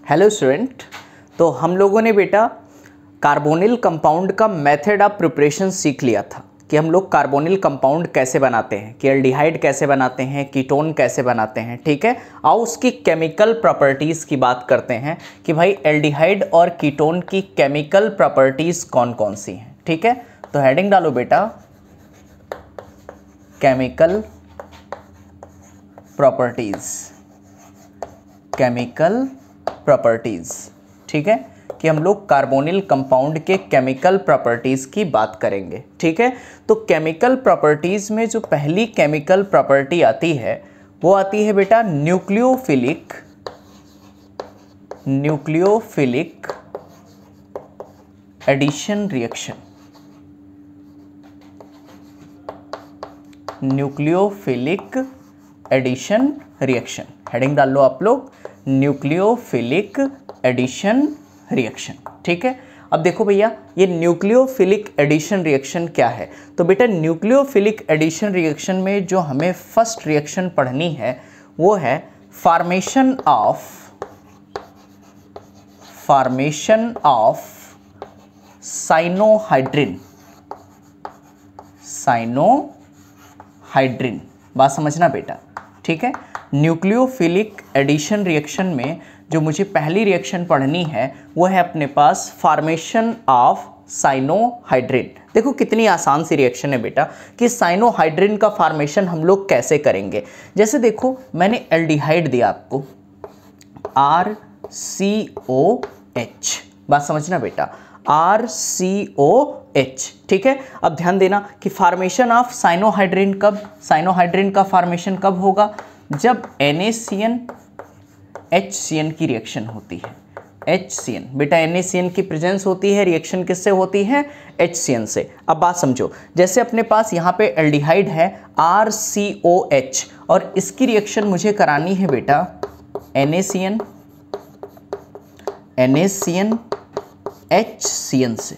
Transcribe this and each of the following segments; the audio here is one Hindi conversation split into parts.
Hello student. तो हम लोगों ने बेटा कार्बोनिल कंपाउंड का मेथड ऑफ प्रिपरेशन सीख लिया था कि हम लोग कार्बोनिल कंपाउंड कैसे बनाते हैं, कि एल्डिहाइड कैसे बनाते हैं, कीटोन कैसे बनाते हैं। ठीक है, आओ उसकी केमिकल प्रॉपर्टीज़ की बात करते हैं कि भाई एल्डिहाइड और कीटोन की केमिकल प्रॉपर्टीज़ कौन कौन सी हैं। ठीक है, तो हेडिंग डालो बेटा केमिकल प्रॉपर्टीज़, केमिकल प्रॉपर्टीज़। ठीक है, कि हम लोग कार्बोनिल कंपाउंड के केमिकल प्रॉपर्टीज़ की बात करेंगे। ठीक है, तो केमिकल प्रॉपर्टीज़ में जो पहली केमिकल प्रॉपर्टी आती है वो आती है बेटा nucleophilic, nucleophilic addition reaction, nucleophilic addition reaction. Heading डाल लो आप लोग न्यूक्लियोफिलिक एडिशन रिएक्शन। ठीक है, अब देखो भैया ये न्यूक्लियोफिलिक एडिशन रिएक्शन क्या है। तो बेटा न्यूक्लियोफिलिक एडिशन रिएक्शन में जो हमें फर्स्ट रिएक्शन पढ़नी है वो है फॉर्मेशन ऑफ साइनोहाइड्रिन, साइनोहाइड्रिन। बात समझना बेटा। ठीक है, न्यूक्लियोफिलिक एडिशन रिएक्शन में जो मुझे पहली रिएक्शन पढ़नी है वो है अपने पास फॉर्मेशन ऑफ साइनोहाइड्रिन। देखो कितनी आसान सी रिएक्शन है बेटा कि साइनोहाइड्रिन का फॉर्मेशन हम लोग कैसे करेंगे। जैसे देखो मैंने एल्डिहाइड दिया आपको RCOH, बात समझना बेटा RCOH। ठीक है, अब ध्यान देना कि फॉर्मेशन ऑफ साइनोहाइड्रिन कब, साइनोहाइड्रिन का फॉर्मेशन कब होगा जब NaCN HCN की रिएक्शन होती है। HCN बेटा NaCN की प्रेजेंस होती है, रिएक्शन किससे होती है HCN से। अब बात समझो, जैसे अपने पास यहाँ पे एल्डिहाइड है RCOH और इसकी रिएक्शन मुझे करानी है बेटा NaCN HCN से।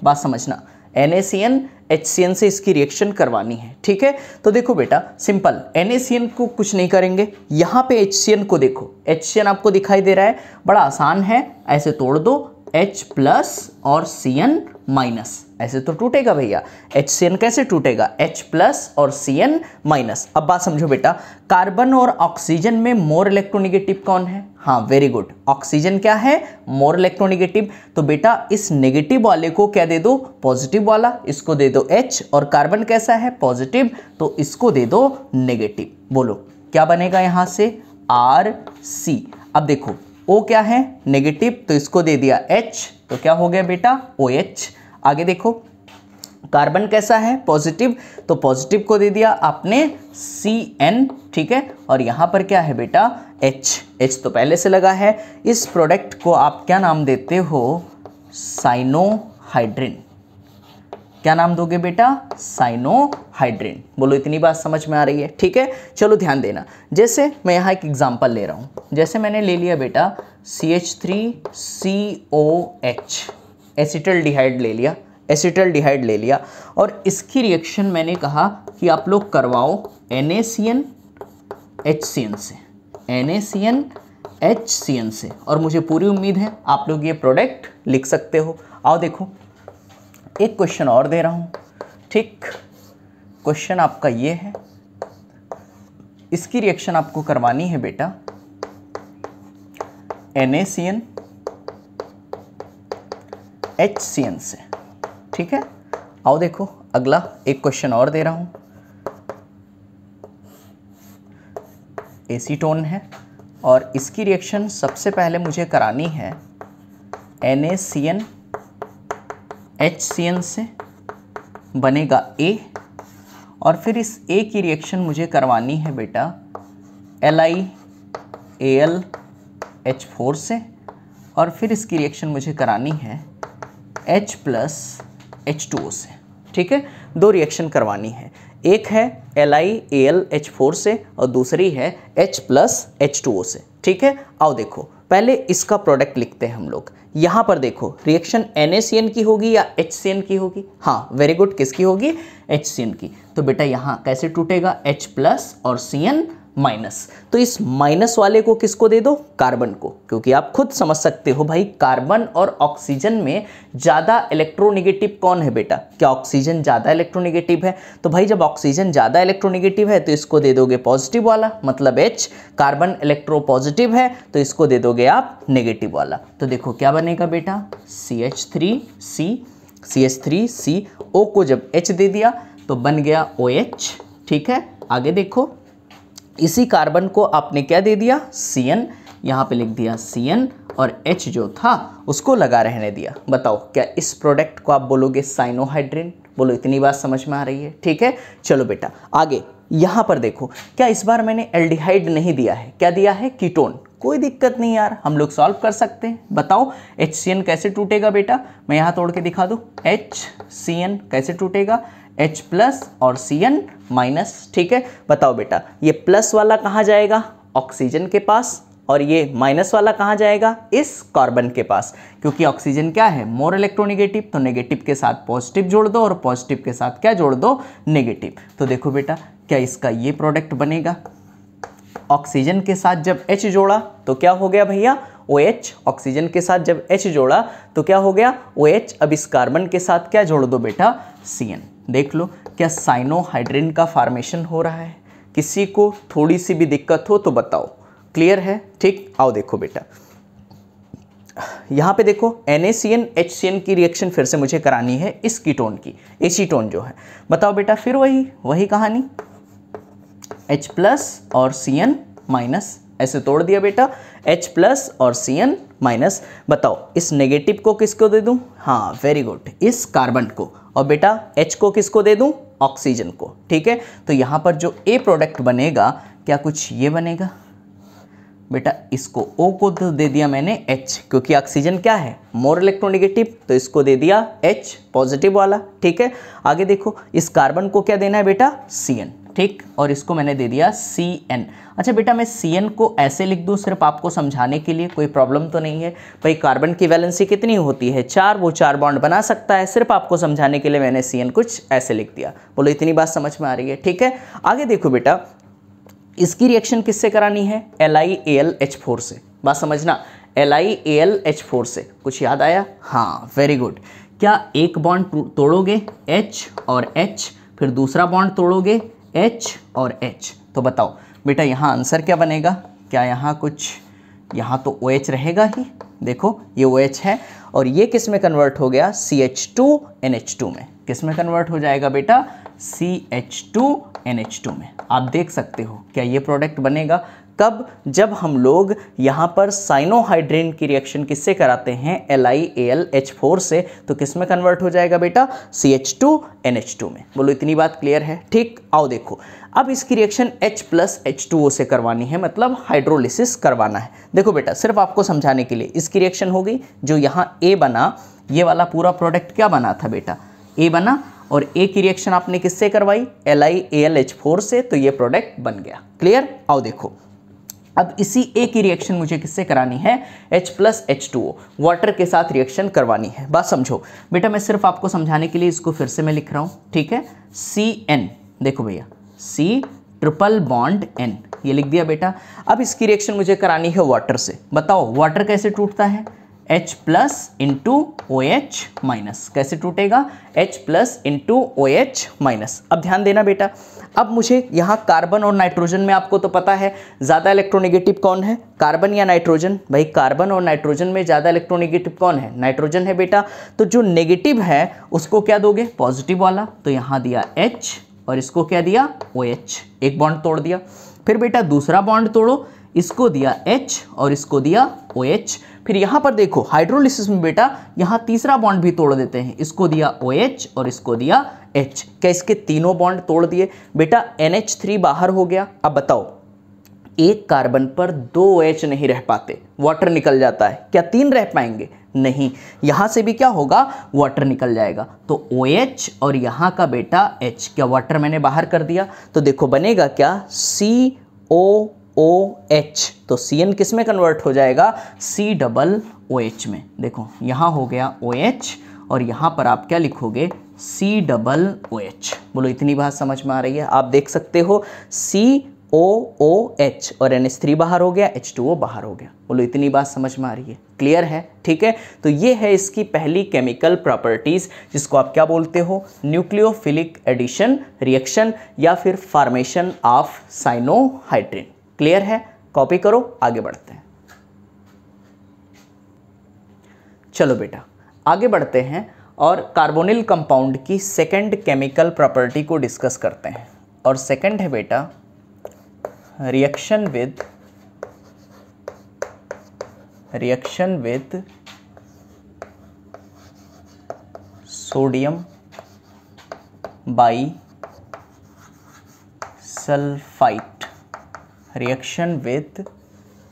बात समझना, NaCN HCN से इसकी रिएक्शन करवानी है। ठीक है, तो देखो बेटा सिंपल, NaCN को कुछ नहीं करेंगे, यहाँ पे HCN को देखो, HCN आपको दिखाई दे रहा है, बड़ा आसान है, ऐसे तोड़ दो H प्लस और Cn माइनस, ऐसे तो टूटेगा भैया। HCN कैसे टूटेगा, H प्लस और Cn माइनस। अब बात समझो बेटा, कार्बन और ऑक्सीजन में मोर इलेक्ट्रोनेगेटिव कौन है। हाँ वेरी गुड, ऑक्सीजन क्या है मोर इलेक्ट्रोनेगेटिव। तो बेटा इस नेगेटिव वाले को क्या दे दो पॉजिटिव वाला, इसको दे दो H, और कार्बन कैसा है पॉजिटिव तो इसको दे दो नेगेटिव। बोलो क्या बनेगा यहाँ से RC। अब देखो O क्या है नेगेटिव तो इसको दे दिया H, तो क्या हो गया बेटा OH। आगे देखो कार्बन कैसा है पॉजिटिव तो पॉजिटिव को दे दिया आपने Cn। ठीक है, और यहाँ पर क्या है बेटा H तो पहले से लगा है। इस प्रोडक्ट को आप क्या नाम देते हो साइनोहाइड्रिन। क्या नाम दोगे बेटा साइनोहाइड्रिन। बोलो इतनी बात समझ में आ रही है। ठीक है, चलो ध्यान देना, जैसे मैं यहाँ एक एग्जांपल ले रहा हूँ। जैसे मैंने ले लिया बेटा CH3COH, एसिटल्डिहाइड ले लिया, एसिटल्डिहाइड ले लिया, और इसकी रिएक्शन मैंने कहा कि आप लोग करवाओ NaCN HCN से, NaCN HCN से, और मुझे पूरी उम्मीद है आप लोग ये प्रोडक्ट लिख सकते हो। आओ देखो एक क्वेश्चन और दे रहा हूँ। ठीक, क्वेश्चन आपका ये है, इसकी रिएक्शन आपको करवानी है बेटा NaCN HCN से। ठीक है, आओ देखो अगला एक क्वेश्चन और दे रहा हूँ। एसीटोन है और इसकी रिएक्शन सबसे पहले मुझे करानी है NaCN HCN से, बनेगा A, और फिर इस A की रिएक्शन मुझे करवानी है बेटा LiAlH4 से, और फिर इसकी रिएक्शन मुझे करानी है H प्लस H2O से। ठीक है, दो रिएक्शन करवानी है, एक है LiAlH4 से और दूसरी है H प्लस H2O से। ठीक है, आओ देखो पहले इसका प्रोडक्ट लिखते हैं हम लोग। यहाँ पर देखो रिएक्शन NaCN की होगी या HCN की होगी। हाँ वेरी गुड, किसकी होगी HCN की। तो बेटा यहाँ कैसे टूटेगा H प्लस और Cn माइनस, तो इस माइनस वाले को किसको दे दो कार्बन को, क्योंकि आप खुद समझ सकते हो भाई कार्बन और ऑक्सीजन में ज़्यादा इलेक्ट्रोनेगेटिव कौन है बेटा, क्या ऑक्सीजन ज़्यादा इलेक्ट्रोनेगेटिव है। तो भाई जब ऑक्सीजन ज़्यादा इलेक्ट्रोनेगेटिव है तो इसको दे दोगे पॉजिटिव वाला, मतलब H। कार्बन इलेक्ट्रोपॉजिटिव है तो इसको दे दोगे आप नेगेटिव वाला। तो देखो क्या बनेगा बेटा, CH3C O को जब H दे दिया तो बन गया OH। ठीक है, आगे देखो, इसी कार्बन को आपने क्या दे दिया, CN, यहाँ पे लिख दिया CN और H जो था उसको लगा रहने दिया। बताओ क्या इस प्रोडक्ट को आप बोलोगे साइनोहाइड्रिन। बोलो, इतनी बात समझ में आ रही है। ठीक है, चलो बेटा आगे यहाँ पर देखो, क्या इस बार मैंने एल्डिहाइड नहीं दिया है, क्या दिया है, कीटोन। कोई दिक्कत नहीं यार, हम लोग सॉल्व कर सकते हैं। बताओ HCN कैसे टूटेगा बेटा, मैं यहाँ तोड़ के दिखा दूँ। HCN कैसे टूटेगा, H प्लस और CN माइनस। ठीक है, बताओ बेटा ये प्लस वाला कहाँ जाएगा, ऑक्सीजन के पास, और ये माइनस वाला कहाँ जाएगा, इस कार्बन के पास, क्योंकि ऑक्सीजन क्या है, मोर इलेक्ट्रोनेगेटिव। तो नेगेटिव के साथ पॉजिटिव जोड़ दो और पॉजिटिव के साथ क्या जोड़ दो, नेगेटिव। तो देखो बेटा क्या इसका ये प्रोडक्ट बनेगा, ऑक्सीजन के साथ जब H जोड़ा तो क्या हो गया भैया, OH। ऑक्सीजन के साथ जब H जोड़ा तो क्या हो गया, OH। अब इस कार्बन के साथ क्या जोड़ दो बेटा, CN। देख लो क्या साइनोहाइड्रिन का फॉर्मेशन हो रहा है। किसी को थोड़ी सी भी दिक्कत हो तो बताओ, क्लियर है। ठीक, आओ देखो बेटा यहाँ पे देखो NaCN HCN की रिएक्शन फिर से मुझे करानी है इस कीटोन की, एसीटोन जो है। बताओ बेटा फिर वही कहानी, H प्लस और CN माइनस, ऐसे तोड़ दिया बेटा, H प्लस और CN माइनस। बताओ इस नेगेटिव को किसको दे दूं, हाँ वेरी गुड, इस कार्बन को, और बेटा H को किसको दे दूं, ऑक्सीजन को। ठीक है, तो यहाँ पर जो A प्रोडक्ट बनेगा क्या कुछ ये बनेगा बेटा, इसको O को तो दे दिया मैंने H, क्योंकि ऑक्सीजन क्या है, मोर इलेक्ट्रोनेगेटिव, तो इसको दे दिया H पॉजिटिव वाला। ठीक है, आगे देखो इस कार्बन को क्या देना है बेटा, CN। ठीक, और इसको मैंने दे दिया CN। अच्छा बेटा मैं CN को ऐसे लिख दूं सिर्फ आपको समझाने के लिए, कोई प्रॉब्लम तो नहीं है भाई। कार्बन की वैलेंसी कितनी होती है, 4, वो 4 बॉन्ड बना सकता है, सिर्फ आपको समझाने के लिए मैंने CN कुछ ऐसे लिख दिया। बोलो इतनी बात समझ में आ रही है। ठीक है, आगे देखो बेटा इसकी रिएक्शन किससे करानी है, LiAlH4 से। बात समझना, LiAlH4 से। कुछ याद आया, हाँ वेरी गुड। क्या एक बॉन्ड तोड़ोगे H और H, फिर दूसरा बॉन्ड तोड़ोगे H और H, तो बताओ बेटा यहाँ आंसर क्या बनेगा, क्या यहाँ कुछ, यहाँ तो OH रहेगा ही। देखो ये OH है और ये किस में कन्वर्ट हो गया, CH2NH2 में। किस में कन्वर्ट हो जाएगा बेटा, CH2NH2 में। आप देख सकते हो क्या ये प्रोडक्ट बनेगा कब, जब हम लोग यहाँ पर साइनोहाइड्रिन की रिएक्शन किससे कराते हैं, LiAlH4 से, तो किस में कन्वर्ट हो जाएगा बेटा, CH2NH2 में। बोलो इतनी बात क्लियर है। ठीक, आओ देखो अब इसकी रिएक्शन H प्लस H2O से करवानी है, मतलब हाइड्रोलिसिस करवाना है। देखो बेटा सिर्फ आपको समझाने के लिए, इसकी रिएक्शन हो गई, जो यहाँ A बना, ये वाला पूरा प्रोडक्ट क्या बना था बेटा, A बना, और A की रिएक्शन आपने किससे करवाई, LiAlH4 से, तो ये प्रोडक्ट बन गया। क्लियर, आओ देखो अब इसी A की रिएक्शन मुझे किससे करानी है, H प्लस H2O, वाटर के साथ रिएक्शन करवानी है। बात समझो बेटा, मैं सिर्फ आपको समझाने के लिए इसको फिर से मैं लिख रहा हूँ। ठीक है, CN, देखो भैया C ट्रिपल बॉन्ड N, ये लिख दिया बेटा। अब इसकी रिएक्शन मुझे करानी है वाटर से। बताओ वाटर कैसे टूटता है, H plus into OH minus. कैसे टूटेगा, H plus into OH minus. अब ध्यान देना बेटा, अब मुझे यहाँ कार्बन और नाइट्रोजन में आपको तो पता है ज़्यादा इलेक्ट्रोनेगेटिव कौन है, कार्बन या नाइट्रोजन। भाई कार्बन और नाइट्रोजन में ज़्यादा इलेक्ट्रोनेगेटिव कौन है, नाइट्रोजन है बेटा। तो जो नेगेटिव है उसको क्या दोगे, पॉजिटिव वाला, तो यहाँ दिया H और इसको क्या दिया, OH, एक बॉन्ड तोड़ दिया। फिर बेटा दूसरा बॉन्ड तोड़ो, इसको दिया H और इसको दिया OH। फिर यहाँ पर देखो हाइड्रोलिसिस में बेटा यहाँ तीसरा बॉन्ड भी तोड़ देते हैं, इसको दिया OH और इसको दिया H। क्या इसके तीनों बॉन्ड तोड़ दिए बेटा, NH3 बाहर हो गया। अब बताओ एक कार्बन पर 2 OH नहीं रह पाते, वाटर निकल जाता है, क्या 3 रह पाएंगे, नहीं, यहाँ से भी क्या होगा, वाटर निकल जाएगा। तो OH और यहाँ का बेटा H, क्या वाटर मैंने बाहर कर दिया, तो देखो बनेगा क्या, COOH। तो CN किस में कन्वर्ट हो जाएगा, COOH में। देखो यहाँ हो गया OH और यहाँ पर आप क्या लिखोगे, COOH। बोलो इतनी बात समझ में आ रही है। आप देख सकते हो COOH OOH और NH3 बाहर हो गया, H2O बाहर हो गया। बोलो इतनी बात समझ में आ रही है, क्लियर है? ठीक है, तो ये है इसकी पहली केमिकल प्रॉपर्टीज, जिसको आप क्या बोलते हो, न्यूक्लियोफिलिक एडिशन रिएक्शन या फिर फॉर्मेशन ऑफ साइनोहाइड्रिन। क्लियर है? कॉपी करो, आगे बढ़ते हैं। चलो बेटा आगे बढ़ते हैं और कार्बोनिल कंपाउंड की सेकंड केमिकल प्रॉपर्टी को डिस्कस करते हैं। और सेकंड है बेटा reaction with sodium by sulphite. Reaction with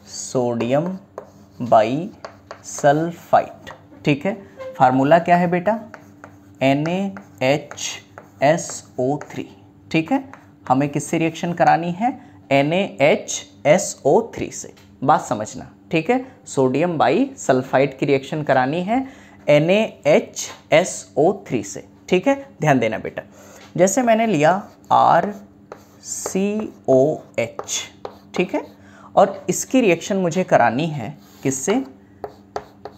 sodium by sulphite. ठीक है, फार्मूला क्या है बेटा, NaHSO3। ठीक है, हमें किससे रिएक्शन करानी है, NaHSO3 से। बात समझना, ठीक है, सोडियम बाई सल्फाइड की रिएक्शन करानी है NaHSO3 से। ठीक है, ध्यान देना बेटा, जैसे मैंने लिया RCOH, ठीक है, और इसकी रिएक्शन मुझे करानी है किससे,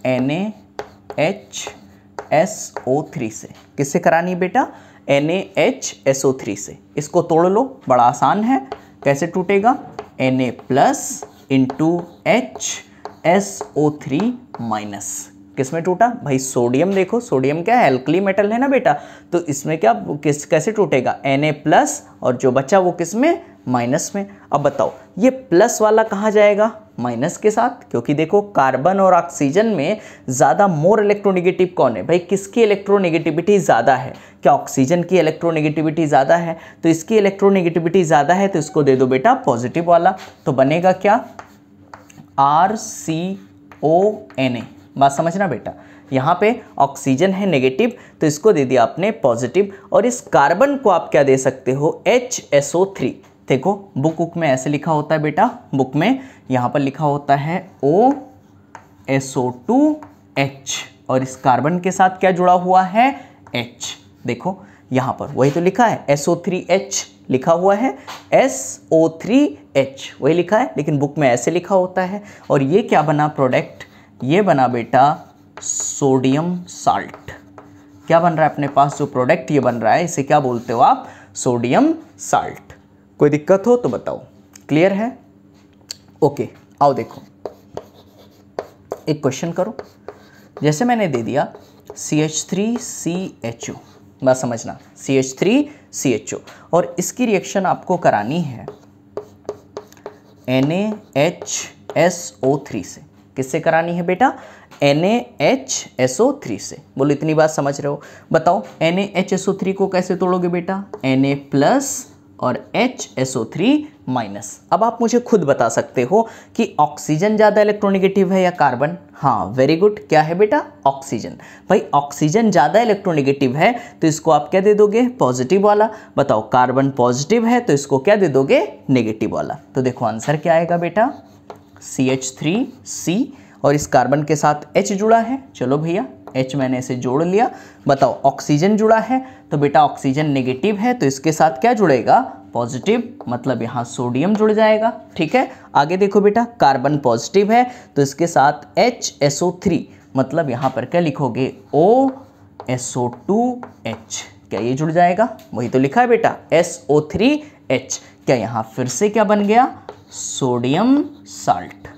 NaHSO3 से। किससे करानी बेटा, NaHSO3 से। इसको तोड़ लो, बड़ा आसान है, कैसे टूटेगा, Na plus into HSO3 minus. किस में टूटा भाई, सोडियम। देखो सोडियम क्या है, एल्कली मेटल है ना बेटा, तो इसमें क्या कैसे टूटेगा, Na प्लस और जो बचा वो किस में, माइनस में। अब बताओ ये प्लस वाला कहाँ जाएगा, माइनस के साथ, क्योंकि देखो कार्बन और ऑक्सीजन में ज़्यादा मोर इलेक्ट्रोनेगेटिव कौन है भाई, किसकी इलेक्ट्रोनेगेटिविटी ज़्यादा है, क्या ऑक्सीजन की इलेक्ट्रोनेगेटिविटी ज़्यादा है, तो इसकी इलेक्ट्रोनेगेटिविटी ज़्यादा है, तो इसको दे दो बेटा पॉजिटिव वाला, तो बनेगा क्या, RCONA। बात समझना बेटा, यहाँ पे ऑक्सीजन है नेगेटिव, तो इसको दे दिया आपने पॉजिटिव, और इस कार्बन को आप क्या दे सकते हो, HSO3। देखो बुक में ऐसे लिखा होता है बेटा, बुक में यहाँ पर लिखा होता है OSO2H, और इस कार्बन के साथ क्या जुड़ा हुआ है, H। देखो यहाँ पर वही तो लिखा है, SO3H लिखा हुआ है, SO3H वही लिखा है, लेकिन बुक में ऐसे लिखा होता है। और ये क्या बना प्रोडक्ट, ये बना बेटा सोडियम साल्ट। क्या बन रहा है अपने पास, जो प्रोडक्ट ये बन रहा है इसे क्या बोलते हो आप, सोडियम साल्ट। कोई दिक्कत हो तो बताओ, क्लियर है? ओके, आओ देखो एक क्वेश्चन करो, जैसे मैंने दे दिया CH3CHO। बात समझना, CH3CHO, और इसकी रिएक्शन आपको करानी है NaHSO3 से। किससे करानी है बेटा, NaHSO3 से। बोलो इतनी बात समझ रहे हो? बताओ NaHSO3 को कैसे तोड़ोगे बेटा, Na प्लस और HSO3 माइनस। अब आप मुझे खुद बता सकते हो कि ऑक्सीजन ज़्यादा इलेक्ट्रोनेगेटिव है या कार्बन। हाँ वेरी गुड, क्या है बेटा, ऑक्सीजन। भाई ऑक्सीजन ज़्यादा इलेक्ट्रोनेगेटिव है तो इसको आप क्या दे दोगे, पॉजिटिव वाला। बताओ कार्बन पॉजिटिव है तो इसको क्या दे दोगे, नेगेटिव वाला। तो देखो आंसर क्या आएगा बेटा, CH3C, और इस कार्बन के साथ H जुड़ा है। चलो भैया H मैंने इसे जोड़ लिया। बताओ ऑक्सीजन जुड़ा है तो बेटा ऑक्सीजन नेगेटिव है तो इसके साथ क्या जुड़ेगा, पॉजिटिव, मतलब यहाँ सोडियम जुड़ जाएगा। ठीक है, आगे देखो बेटा, कार्बन पॉजिटिव है तो इसके साथ HSO3, मतलब यहाँ पर क्या लिखोगे, OSO2H। क्या ये जुड़ जाएगा, वही तो लिखा है बेटा SO3H। क्या यहाँ फिर से क्या बन गया, सोडियम साल्ट।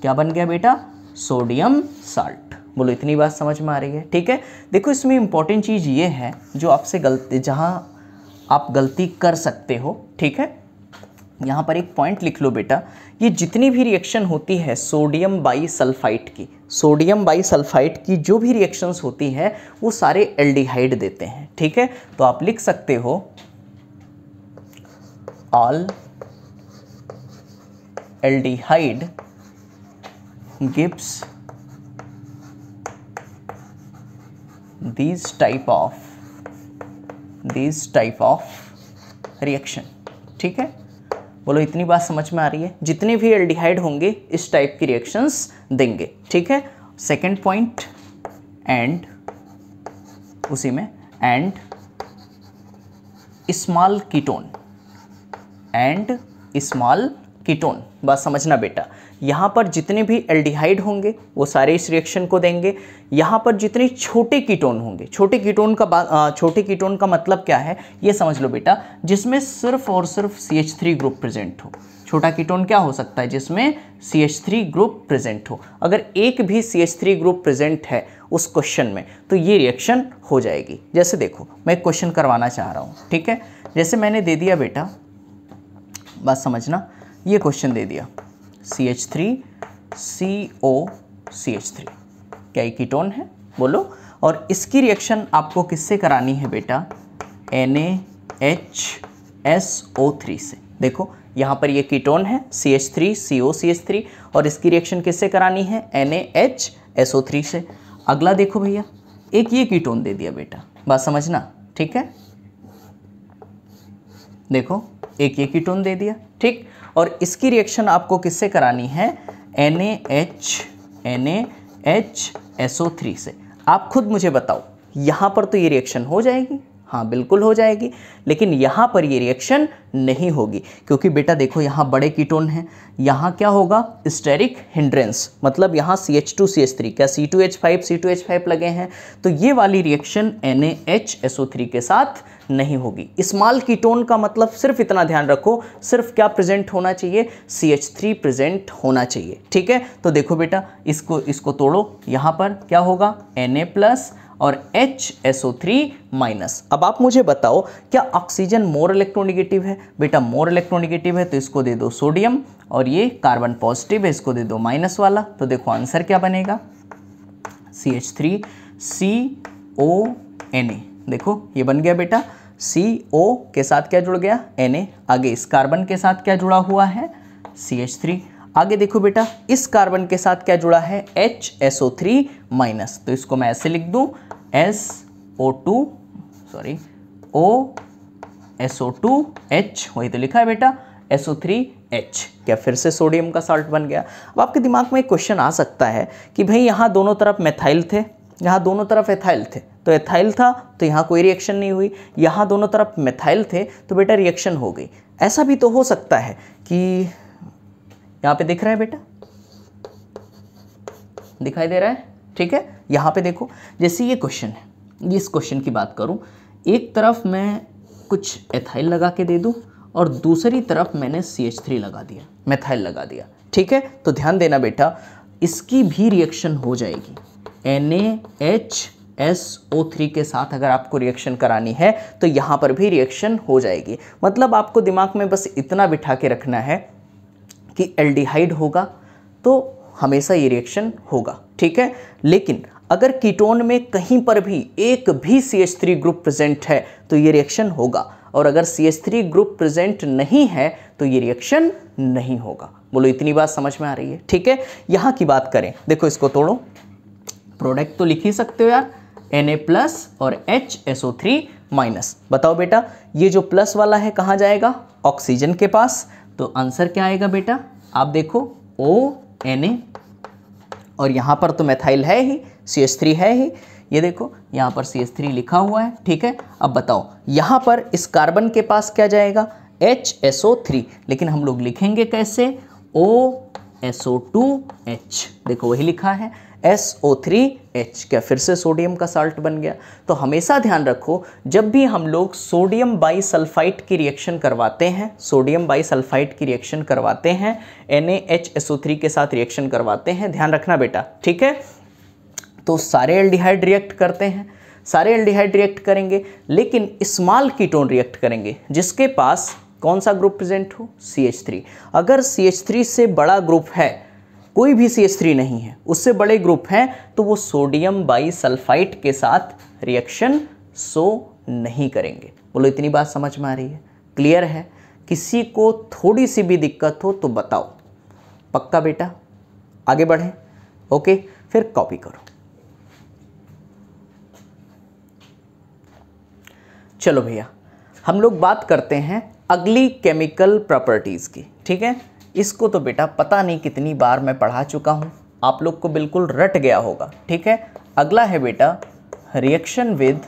क्या बन गया बेटा, सोडियम साल्ट। बोलो इतनी बात समझ में आ रही है? ठीक है, देखो इसमें इंपॉर्टेंट चीज़ ये है जो आपसे गलती, जहाँ आप गलती कर सकते हो। ठीक है, यहाँ पर एक पॉइंट लिख लो बेटा, ये जितनी भी रिएक्शन होती है सोडियम बाई सल्फाइड की, सोडियम बाई सल्फाइड की जो भी रिएक्शंस होती है वो सारे एल्डिहाइड देते हैं। ठीक है, तो आप लिख सकते हो all aldehyde gives these type of reaction। ठीक है, बोलो इतनी बात समझ में आ रही है? जितने भी एल्डिहाइड होंगे इस टाइप की रिएक्शंस देंगे। ठीक है, सेकंड पॉइंट, एंड उसी में and small ketone, and small ketone. बात समझना बेटा, यहाँ पर जितने भी एल्डिहाइड होंगे वो सारे इस रिएक्शन को देंगे। यहाँ पर जितने छोटे कीटोन होंगे, छोटे कीटोन का मतलब क्या है ये समझ लो बेटा, जिसमें सिर्फ और सिर्फ CH3 ग्रुप प्रेजेंट हो। छोटा कीटोन क्या हो सकता है? जिसमें CH3 ग्रुप प्रेजेंट हो। अगर एक भी CH3 ग्रुप प्रेजेंट है उस क्वेश्चन में तो ये रिएक्शन हो जाएगी। जैसे देखो मैं एक क्वेश्चन करवाना चाह रहा हूँ, ठीक है। जैसे मैंने दे दिया बेटा, बात समझना, ये क्वेश्चन दे दिया CH3COCH3, क्या ये कीटोन है? बोलो। और इसकी रिएक्शन आपको किससे करानी है बेटा? NaHSO3 से। देखो यहाँ पर ये कीटोन है CH3COCH3 और इसकी रिएक्शन किससे करानी है? NaHSO3 से। अगला देखो भैया, एक ये कीटोन दे दिया बेटा, बात समझना, ठीक है। देखो एक ये कीटोन दे दिया, ठीक। और इसकी रिएक्शन आपको किससे करानी है? NaHSO3 से। आप खुद मुझे बताओ, यहाँ पर तो ये रिएक्शन हो जाएगी, हाँ बिल्कुल हो जाएगी, लेकिन यहाँ पर ये रिएक्शन नहीं होगी क्योंकि बेटा देखो यहाँ बड़े कीटोन हैं। यहाँ क्या होगा? स्टेरिक हिंड्रेंस, मतलब यहाँ CH2CH3, क्या C2H5 लगे हैं, तो ये वाली रिएक्शन NaHSO3 के साथ नहीं होगी। स्मॉल कीटोन का मतलब सिर्फ इतना ध्यान रखो, सिर्फ क्या प्रेजेंट होना चाहिए? CH3 प्रेजेंट होना चाहिए, ठीक है। तो देखो बेटा इसको तोड़ो, यहाँ पर क्या होगा? Na+ और HSO3-। अब आप मुझे बताओ क्या ऑक्सीजन मोर इलेक्ट्रोनेगेटिव है? बेटा मोर इलेक्ट्रोनेगेटिव है तो इसको दे दो सोडियम, और ये कार्बन पॉजिटिव है इसको दे दो माइनस वाला। तो देखो आंसर क्या बनेगा? CH3CONa। देखो ये बन गया बेटा, CO के साथ क्या जुड़ गया? Na। आगे इस कार्बन के साथ क्या जुड़ा हुआ है? CH3। आगे देखो बेटा इस कार्बन के साथ क्या जुड़ा है? HSO3-। तो इसको मैं ऐसे लिख दूं OSO2H, वही तो लिखा है बेटा SO3H। क्या फिर से सोडियम का साल्ट बन गया? अब आपके दिमाग में एक क्वेश्चन आ सकता है कि भाई यहाँ दोनों तरफ मेथाइल थे, यहाँ दोनों तरफ एथाइल थे, तो एथाइल था तो यहाँ कोई रिएक्शन नहीं हुई, यहाँ दोनों तरफ मेथाइल थे तो बेटा रिएक्शन हो गई। ऐसा भी तो हो सकता है कि यहाँ पे दिख रहा है बेटा, दिखाई दे रहा है, ठीक है। यहाँ पे देखो जैसे ये क्वेश्चन है, इस क्वेश्चन की बात करूँ, एक तरफ मैं कुछ एथाइल लगा के दे दूँ और दूसरी तरफ मैंने CH3 लगा दिया, मेथाइल लगा दिया, ठीक है। तो ध्यान देना बेटा, इसकी भी रिएक्शन हो जाएगी। NaHSO3 के साथ अगर आपको रिएक्शन करानी है तो यहाँ पर भी रिएक्शन हो जाएगी। मतलब आपको दिमाग में बस इतना बिठा के रखना है कि एल्डिहाइड होगा तो हमेशा ये रिएक्शन होगा, ठीक है। लेकिन अगर कीटोन में कहीं पर भी एक भी CH3 ग्रुप प्रेजेंट है तो ये रिएक्शन होगा, और अगर CH3 ग्रुप प्रेजेंट नहीं है तो ये रिएक्शन नहीं होगा। बोलो इतनी बात समझ में आ रही है, ठीक है। यहाँ की बात करें, देखो इसको तोड़ो, प्रोडक्ट तो लिख ही सकते हो यार, Na+ और HSO3-। बताओ बेटा ये जो प्लस वाला है कहाँ जाएगा? ऑक्सीजन के पास। तो आंसर क्या आएगा बेटा? आप देखो ONa, और यहाँ पर तो मेथाइल है ही, CH3 है ही, ये देखो यहाँ पर CH3 लिखा हुआ है, ठीक है। अब बताओ यहाँ पर इस कार्बन के पास क्या जाएगा? HSO3, लेकिन हम लोग लिखेंगे कैसे? OSO2H। देखो वही लिखा है SO3H। क्या फिर से सोडियम का साल्ट बन गया? तो हमेशा ध्यान रखो जब भी हम लोग सोडियम बाइसल्फाइड की रिएक्शन करवाते हैं, सोडियम बाइसल्फाइड की रिएक्शन करवाते हैं, NaHSO3 के साथ रिएक्शन करवाते हैं, ध्यान रखना बेटा, ठीक है। तो सारे एल्डिहाइड रिएक्ट करते हैं, सारे एल्डिहाइड रिएक्ट करेंगे, लेकिन स्मॉल कीटोन रिएक्ट करेंगे जिसके पास कौन सा ग्रुप प्रेजेंट हो? CH3। अगर CH3 से बड़ा ग्रुप है, कोई भी CH3 नहीं है, उससे बड़े ग्रुप हैं, तो वो सोडियम बाइसल्फाइड के साथ रिएक्शन शो नहीं करेंगे। बोलो इतनी बात समझ में आ रही है? क्लियर है? किसी को थोड़ी सी भी दिक्कत हो तो बताओ। पक्का बेटा? आगे बढ़ें, ओके। फिर कॉपी करो। चलो भैया हम लोग बात करते हैं अगली केमिकल प्रॉपर्टीज़ की, ठीक है। इसको तो बेटा पता नहीं कितनी बार मैं पढ़ा चुका हूँ, आप लोग को बिल्कुल रट गया होगा, ठीक है। अगला है बेटा reaction with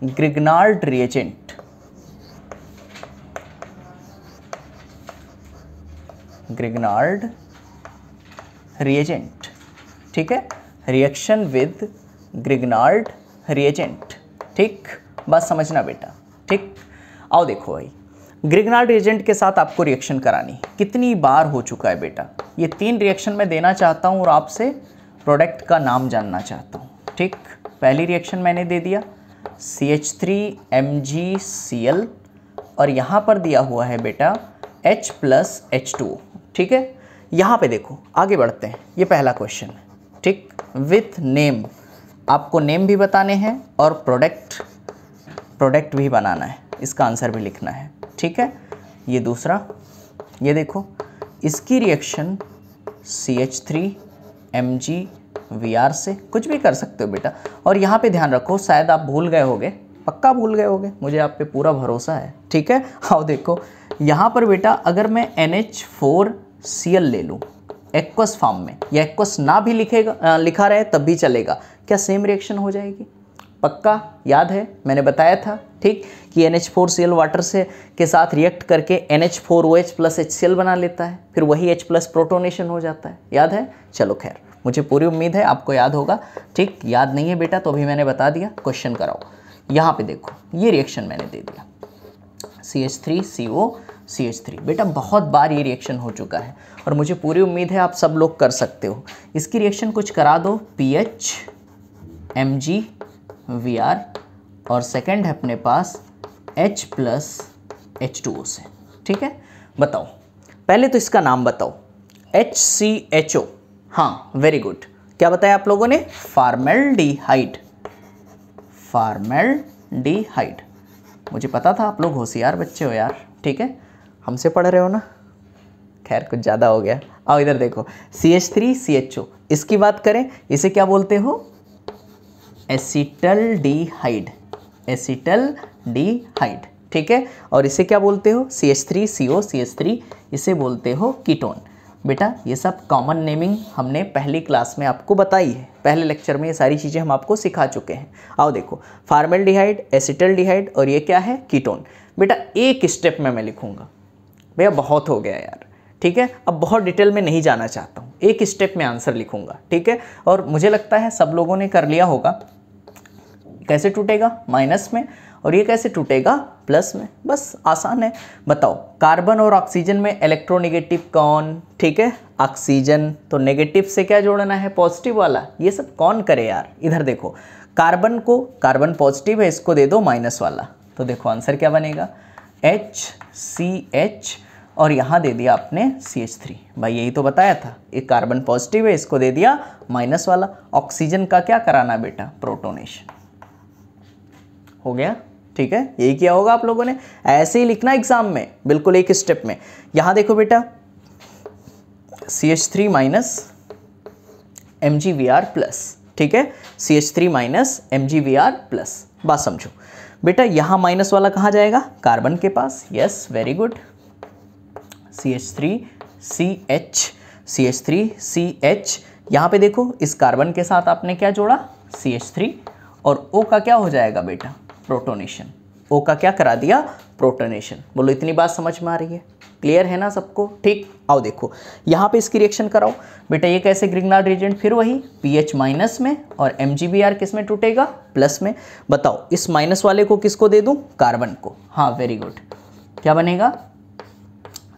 Grignard reagent. Grignard reagent, ठीक है, रिएक्शन विद ग्रिग्नार्ड रिएजेंट, ठीक, बात समझना बेटा, ठीक। आओ देखो भाई, ग्रिग्नार्ड रिएजेंट के साथ आपको रिएक्शन करानी, कितनी बार हो चुका है बेटा, ये 3 रिएक्शन मैं देना चाहता हूँ और आपसे प्रोडक्ट का नाम जानना चाहता हूँ, ठीक। पहली रिएक्शन मैंने दे दिया CH3MgCl और यहाँ पर दिया हुआ है बेटा H + H2O, ठीक है। यहाँ पे देखो, आगे बढ़ते हैं, ये पहला क्वेश्चन है, ठीक। विथ नेम, आपको नेम भी बताने हैं और प्रोडक्ट भी बनाना है, इसका आंसर भी लिखना है, ठीक है। ये दूसरा, ये देखो, इसकी रिएक्शन CH3MgVr से, कुछ भी कर सकते हो बेटा। और यहाँ पे ध्यान रखो, शायद आप भूल गए होगे, पक्का भूल गए होगे, मुझे आप पे पूरा भरोसा है, ठीक है। आओ देखो, यहाँ पर बेटा अगर मैं NH4Cl ले लूँ एक्वस फॉर्म में, या एक्वस ना भी लिखा रहे तब भी चलेगा, क्या सेम रिएक्शन हो जाएगी? पक्का याद है, मैंने बताया था, ठीक, कि NH4Cl वाटर से के साथ रिएक्ट करके NH4OH + HCl बना लेता है, फिर वही H+ प्रोटोनेशन हो जाता है, याद है। चलो खैर, मुझे पूरी उम्मीद है आपको याद होगा, ठीक। याद नहीं है बेटा तो अभी मैंने बता दिया, क्वेश्चन कराओ। यहाँ पे देखो, ये रिएक्शन मैंने दे दिया CH3CO CH3, बेटा बहुत बार ये रिएक्शन हो चुका है और मुझे पूरी उम्मीद है आप सब लोग कर सकते हो। इसकी रिएक्शन कुछ करा दो, PHMgVr और सेकंड है अपने पास H + H2O से, ठीक है। बताओ, पहले तो इसका नाम बताओ, HCHO, हाँ वेरी गुड, क्या बताया आप लोगों ने? फॉर्मेल्डिहाइड, फॉर्मेल्डिहाइड, मुझे पता था आप लोग होशियार बच्चे हो यार, ठीक है, हमसे पढ़ रहे हो ना, खैर कुछ ज़्यादा हो गया। आओ इधर देखो, CH3CHO, इसकी बात करें, इसे क्या बोलते हो? एसिटल्डिहाइड, एसिटल्डिहाइड, ठीक है। और इसे क्या बोलते हो? CH3CO CH3, इसे बोलते हो कीटोन। बेटा ये सब कॉमन नेमिंग हमने पहली क्लास में आपको बताई है, पहले लेक्चर में ये सारी चीज़ें हम आपको सिखा चुके हैं। आओ देखो, फॉर्मेल्डिहाइड, एसिटल्डिहाइड और ये क्या है? कीटोन। बेटा एक स्टेप में मैं लिखूंगा, भैया बहुत हो गया यार, ठीक है, अब बहुत डिटेल में नहीं जाना चाहता हूँ, एक स्टेप में आंसर लिखूंगा, ठीक है। और मुझे लगता है सब लोगों ने कर लिया होगा। कैसे टूटेगा? माइनस में, और ये कैसे टूटेगा? प्लस में, बस आसान है। बताओ, कार्बन और ऑक्सीजन में इलेक्ट्रोनेगेटिव कौन? ठीक है, ऑक्सीजन, तो नेगेटिव से क्या जोड़ना है? पॉजिटिव वाला। ये सब कौन करे यार? इधर देखो, कार्बन को, कार्बन पॉजिटिव है, इसको दे दो माइनस वाला, तो देखो आंसर क्या बनेगा? HCH, और यहाँ दे दिया आपने CH3। भाई यही तो बताया था, एक कार्बन पॉजिटिव है, इसको दे दिया माइनस वाला। ऑक्सीजन का क्या कराना बेटा? प्रोटोनेशन। हो गया, ठीक है, यही किया होगा आप लोगों ने, ऐसे ही लिखना एग्जाम में, बिल्कुल एक स्टेप में। यहाँ देखो बेटा, CH3 - MgVr+, ठीक है, CH3 - MgVr+, बात समझो बेटा। यहाँ माइनस वाला कहाँ जाएगा? कार्बन के पास, yes very good. CH3CH, CH3CH, यहाँ पे देखो इस कार्बन के साथ आपने क्या जोड़ा? CH3, और O का क्या हो जाएगा बेटा? प्रोटोनेशन। O का क्या करा दिया? प्रोटोनेशन। बोलो इतनी बात समझ में आ रही है? क्लियर है ना सबको? ठीक, आओ देखो यहाँ पे इसकी रिएक्शन कराओ बेटा। ये कैसे ग्रिग्नार्ड रिएजेंट? फिर वही pH माइनस में, और MgVr किस में टूटेगा? प्लस में। बताओ इस माइनस वाले को किसको दे दूं? कार्बन को। हाँ वेरी गुड, क्या बनेगा?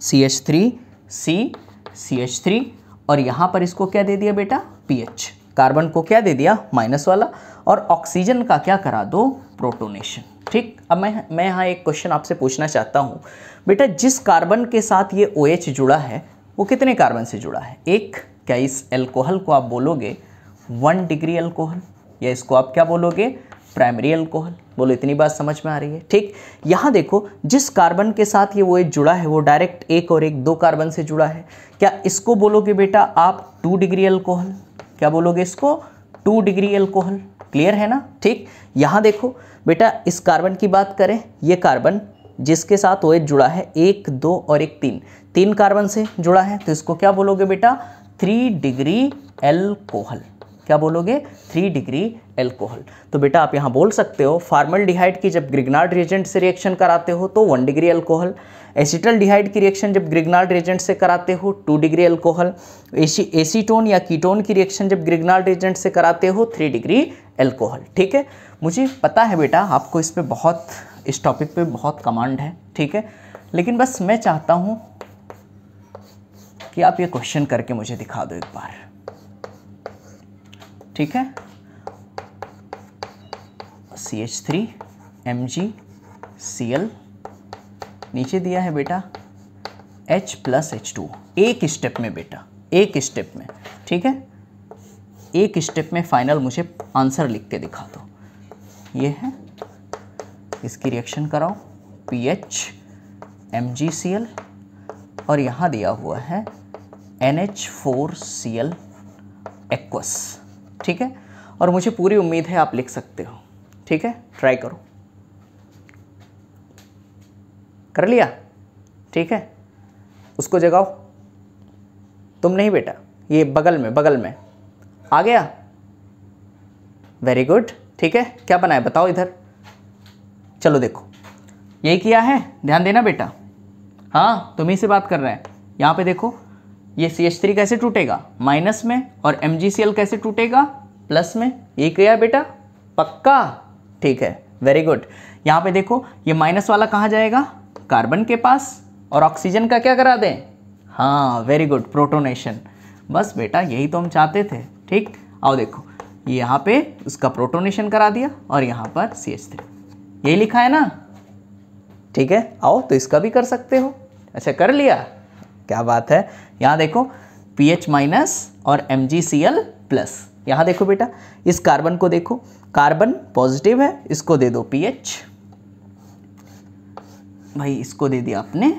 CH3CH3, और यहाँ पर इसको क्या दे दिया बेटा? pH। कार्बन को क्या दे दिया? माइनस वाला, और ऑक्सीजन का क्या करा दो? प्रोटोनेशन। ठीक, अब मैं यहाँ एक क्वेश्चन आपसे पूछना चाहता हूँ बेटा, जिस कार्बन के साथ ये OH जुड़ा है वो कितने कार्बन से जुड़ा है? एक। क्या इस एल्कोहल को आप बोलोगे 1 डिग्री एल्कोहल, या इसको आप क्या बोलोगे? Primary alcohol. बोलो इतनी बात समझ में आ रही है? ठीक, यहाँ देखो जिस कार्बन के साथ ये OH जुड़ा है वो डायरेक्ट एक और एक 2 कार्बन से जुड़ा है। क्या इसको बोलोगे बेटा आप 2 डिग्री एल्कोहल? क्या बोलोगे इसको? 2 डिग्री एल्कोहल। क्लियर है ना? ठीक, यहाँ देखो बेटा इस कार्बन की बात करें, ये कार्बन जिसके साथ OH जुड़ा है 1, 2 और 1 3 कार्बन से जुड़ा है, तो इसको क्या बोलोगे बेटा? 3 डिग्री एल्कोहल। क्या बोलोगे? 3 डिग्री एल्कोहल। तो बेटा आप यहाँ बोल सकते हो फॉर्मल्डिहाइड की जब ग्रिग्नार्ड रिएजेंट से रिएक्शन कराते हो तो 1 डिग्री एल्कोहल, एसिटल्डिहाइड की रिएक्शन जब ग्रिग्नार्ड रिएजेंट से कराते हो 2 डिग्री एल्कोहल, एसीटोन या कीटोन की रिएक्शन जब ग्रिग्नार्ड रिएजेंट से कराते हो 3 डिग्री एल्कोहल। ठीक है, मुझे पता है बेटा आपको इस टॉपिक पे बहुत कमांड है, ठीक है, लेकिन बस मैं चाहता हूँ कि आप ये क्वेश्चन करके मुझे दिखा दो एक बार, ठीक है। CH3 MgCl नीचे दिया है बेटा H + H2, एक स्टेप में बेटा, एक स्टेप में, ठीक है, एक स्टेप में फाइनल मुझे आंसर लिख के दिखा दो। ये है, इसकी रिएक्शन कराओ PH MgCl और यहाँ दिया हुआ है NH4Cl एक्वस, ठीक है, और मुझे पूरी उम्मीद है आप लिख सकते हो, ठीक है, ट्राई करो। कर लिया? ठीक है, उसको जगाओ। तुम नहीं बेटा, ये बगल में आ गया, वेरी गुड, ठीक है। क्या बना है बताओ इधर, चलो देखो, यही किया है, ध्यान देना बेटा, हाँ तुम्ही से बात कर रहे हैं। यहाँ पे देखो ये CH3 कैसे टूटेगा? माइनस में, और MgCl कैसे टूटेगा? प्लस में। यही किया है बेटा, पक्का? ठीक है, वेरी गुड। यहाँ पे देखो ये माइनस वाला कहाँ जाएगा? कार्बन के पास, और ऑक्सीजन का क्या करा दें? हाँ वेरी गुड, प्रोटोनेशन। बस बेटा यही तो हम चाहते थे, ठीक। आओ देखो, ये यहाँ पे उसका प्रोटोनेशन करा दिया और यहाँ पर CH3, यही लिखा है ना, ठीक है। आओ तो इसका भी कर सकते हो। अच्छा कर लिया, क्या बात है। यहाँ देखो PH- और MgCl प्लस। यहाँ देखो बेटा, इस कार्बन को देखो, कार्बन पॉजिटिव है, इसको दे दो PH, भाई इसको दे दिया आपने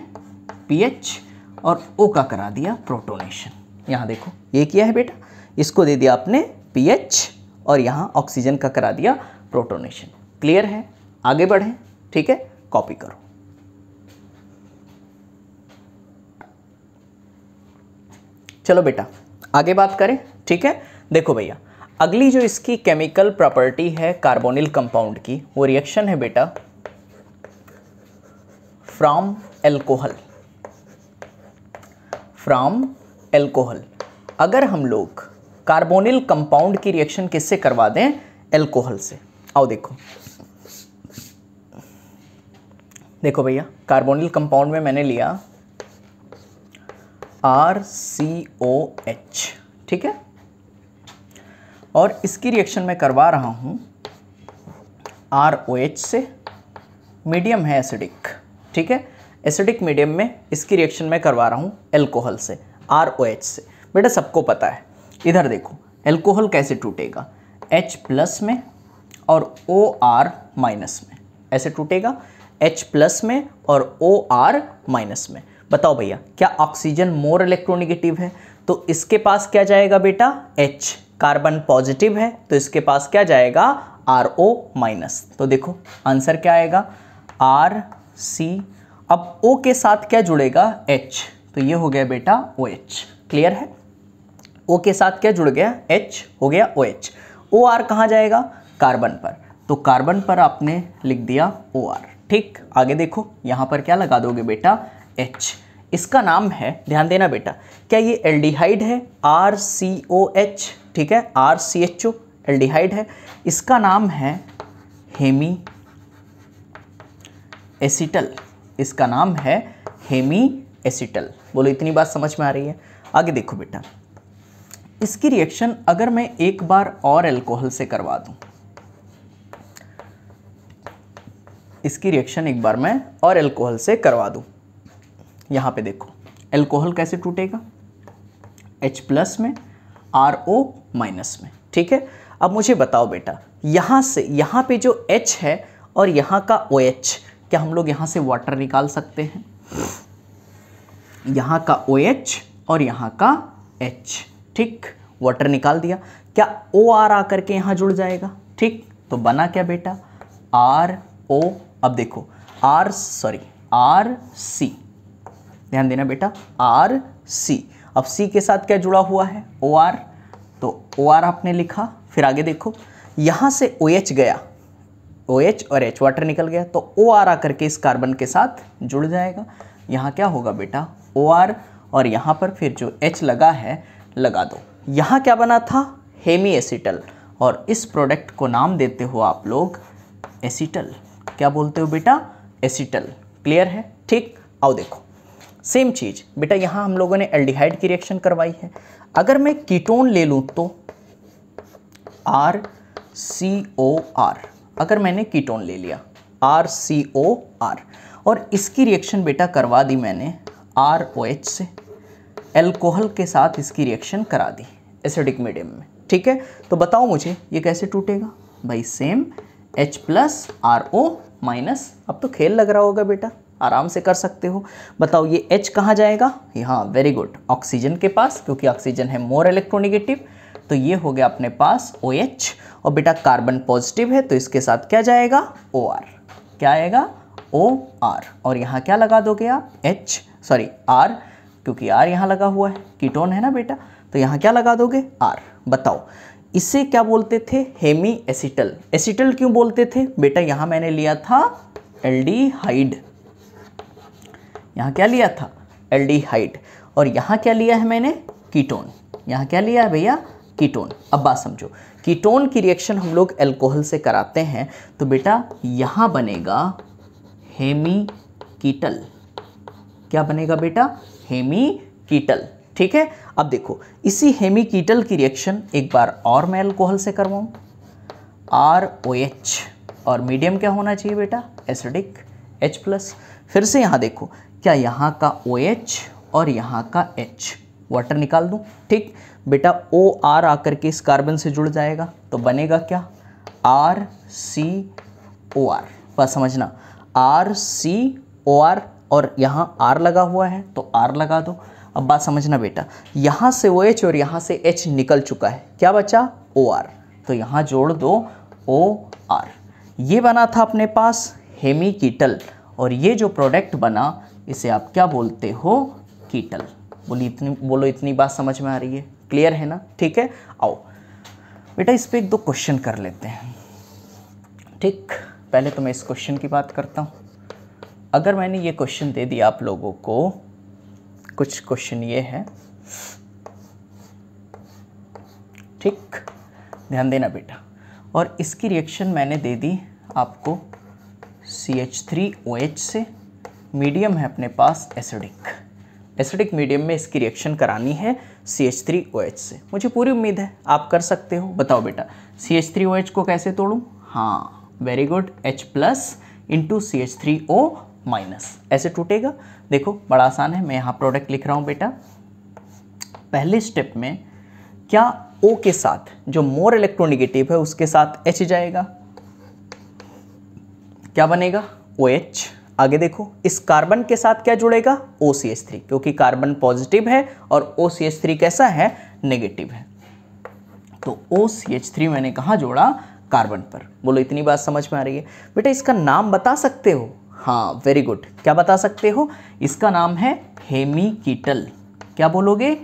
PH और O का करा दिया प्रोटोनेशन। यहाँ देखो ये किया है बेटा, इसको दे दिया आपने PH और यहाँ ऑक्सीजन का करा दिया प्रोटोनेशन। क्लियर है? आगे बढ़ें, ठीक है, कॉपी करो। चलो बेटा आगे बात करें, ठीक है। देखो भैया, अगली जो इसकी केमिकल प्रॉपर्टी है कार्बोनिल कंपाउंड की, वो रिएक्शन है बेटा फ्रॉम एल्कोहल। अगर हम लोग कार्बोनिल कंपाउंड की रिएक्शन किससे करवा दें? एल्कोहल से। आओ देखो भैया, कार्बोनिल कंपाउंड में मैंने लिया RCOH, ठीक है, और इसकी रिएक्शन मैं करवा रहा हूं ROH से। मीडियम है एसिडिक, ठीक है, एसिडिक मीडियम में इसकी रिएक्शन मैं करवा रहा हूं एल्कोहल से, ROH से। बेटा सबको पता है, इधर देखो एल्कोहल कैसे टूटेगा? H+ में और OR- में, ऐसे टूटेगा, H+ में और OR- में। बताओ भैया, क्या ऑक्सीजन मोर इलेक्ट्रोनेगेटिव है? तो इसके पास क्या जाएगा बेटा? H। कार्बन पॉजिटिव है तो इसके पास क्या जाएगा? RO-। तो देखो आंसर क्या आएगा? RC। अब O के साथ क्या जुड़ेगा? H, तो ये हो गया बेटा OH। क्लियर है? O के साथ क्या जुड़ गया? H, हो गया OH। OR कहाँ जाएगा? कार्बन पर, तो कार्बन पर आपने लिख दिया OR, ठीक। आगे देखो, यहाँ पर क्या लगा दोगे बेटा? H। इसका नाम है, ध्यान देना बेटा, क्या ये एल्डिहाइड है? RCOH, ठीक है, RCHO एल्डिहाइड है। इसका नाम है हेमी एसिटल, इसका नाम है हेमी एसिटल। बोलो इतनी बात समझ में आ रही है? आगे देखो बेटा, इसकी रिएक्शन अगर मैं एक बार और एल्कोहल से करवा दूं, इसकी रिएक्शन एक बार मैं और एल्कोहल से करवा दूं, यहाँ पे देखो एल्कोहल कैसे टूटेगा? H+ में, RO- में, ठीक है। अब मुझे बताओ बेटा, यहाँ से यहाँ पे जो H है और यहाँ का OH, क्या हम लोग यहाँ से वाटर निकाल सकते हैं? यहाँ का OH और यहाँ का H, ठीक, वाटर निकाल दिया। क्या OR आकर के यहाँ जुड़ जाएगा? ठीक, तो बना क्या बेटा? RO। अब देखो RC, ध्यान देना बेटा, RC। अब C के साथ क्या जुड़ा हुआ है? OR, तो OR आपने लिखा, फिर आगे देखो यहाँ से OH गया, OH और H वाटर निकल गया, तो OR आकर के इस कार्बन के साथ जुड़ जाएगा। यहाँ क्या होगा बेटा OR, और यहाँ पर फिर जो H लगा है लगा दो। यहाँ क्या बना था हेमी एसिटल, और इस प्रोडक्ट को नाम देते हो आप लोग एसिटल। क्या बोलते हो बेटा एसिटल। क्लियर है, ठीक। आओ देखो सेम चीज़ बेटा, यहाँ हम लोगों ने एल्डिहाइड की रिएक्शन करवाई है। अगर मैं कीटोन ले लूँ तो RCOR, अगर मैंने कीटोन ले लिया RCOR, और इसकी रिएक्शन बेटा करवा दी मैंने ROH से, एल्कोहल के साथ इसकी रिएक्शन करा दी एसिडिक मीडियम में, ठीक है। तो बताओ मुझे ये कैसे टूटेगा भाई, same H plus RO minus. अब तो खेल लग रहा होगा बेटा, आराम से कर सकते हो। बताओ ये H कहाँ जाएगा, यहाँ वेरी गुड ऑक्सीजन के पास, क्योंकि ऑक्सीजन है मोर इलेक्ट्रोनेगेटिव। तो ये हो गया अपने पास OH, और बेटा कार्बन पॉजिटिव है तो इसके साथ क्या जाएगा OR, क्या आएगा OR, और यहाँ क्या लगा दोगे आप R, क्योंकि R यहाँ लगा हुआ है, कीटोन है ना बेटा, तो यहाँ क्या लगा दोगे R। बताओ इसे क्या बोलते थे हेमी एसिटल। एसिटल क्यों बोलते थे बेटा, यहाँ मैंने लिया था एल्डिहाइड, यहाँ क्या लिया था एल्डिहाइड, और यहाँ क्या लिया है मैंने कीटोन, यहाँ क्या लिया है भैया कीटोन। अब बात समझो, कीटोन की रिएक्शन हम लोग अल्कोहल से कराते हैं तो बेटा यहाँ बनेगा हेमी कीटल। क्या बनेगा बेटा हेमी कीटल, ठीक है। अब देखो इसी हेमी कीटल की रिएक्शन एक बार और मैं अल्कोहल से करवाऊँ ROH, और मीडियम क्या होना चाहिए बेटा एसिडिक H प्लस। फिर से यहाँ देखो क्या यहाँ का OH और यहाँ का H वाटर निकाल दूँ, ठीक बेटा OR आकर के इस कार्बन से जुड़ जाएगा तो बनेगा क्या RCOR। बस समझना RCOR, और यहाँ R लगा हुआ है तो R लगा दो। अब बात समझना बेटा, यहाँ से OH और यहाँ से H निकल चुका है, क्या बचा OR, तो यहाँ जोड़ दो OR। ये बना था अपने पास हेमी कीटल, और ये जो प्रोडक्ट बना इसे आप क्या बोलते हो कीटल। बोलो इतनी बात समझ में आ रही है, क्लियर है ना, ठीक है। आओ बेटा इस पे एक दो क्वेश्चन कर लेते हैं, ठीक। पहले तो मैं इस क्वेश्चन की बात करता हूँ। अगर मैंने ये क्वेश्चन दे दिया आप लोगों को, कुछ क्वेश्चन ये है, ठीक, ध्यान देना बेटा, और इसकी रिएक्शन मैंने दे दी आपको CH3OH से, मीडियम है अपने पास एसिडिक मीडियम में इसकी रिएक्शन करानी है CH3OH से। मुझे पूरी उम्मीद है आप कर सकते हो। बताओ बेटा CH3OH को कैसे तोड़ूं, हाँ very good, H plus into CH3O minus, ऐसे टूटेगा। देखो बड़ा आसान है, मैं यहाँ प्रोडक्ट लिख रहा हूँ बेटा। पहले स्टेप में क्या O के साथ जो मोर इलेक्ट्रोनेगेटिव है उसके साथ H जाएगा, क्या बनेगा OH। आगे देखो इस कार्बन के साथ क्या जुड़ेगा OCH3, क्योंकि कार्बन पॉजिटिव है और OCH3 कैसा है नेगेटिव है, तो OCH3 मैंने कहाँ जोड़ा कार्बन पर। बोलो इतनी बात समझ में आ रही है बेटा। इसका नाम बता सकते हो, हाँ वेरी गुड, क्या बता सकते हो, इसका नाम है हेमी कीटल। क्या बोलोगे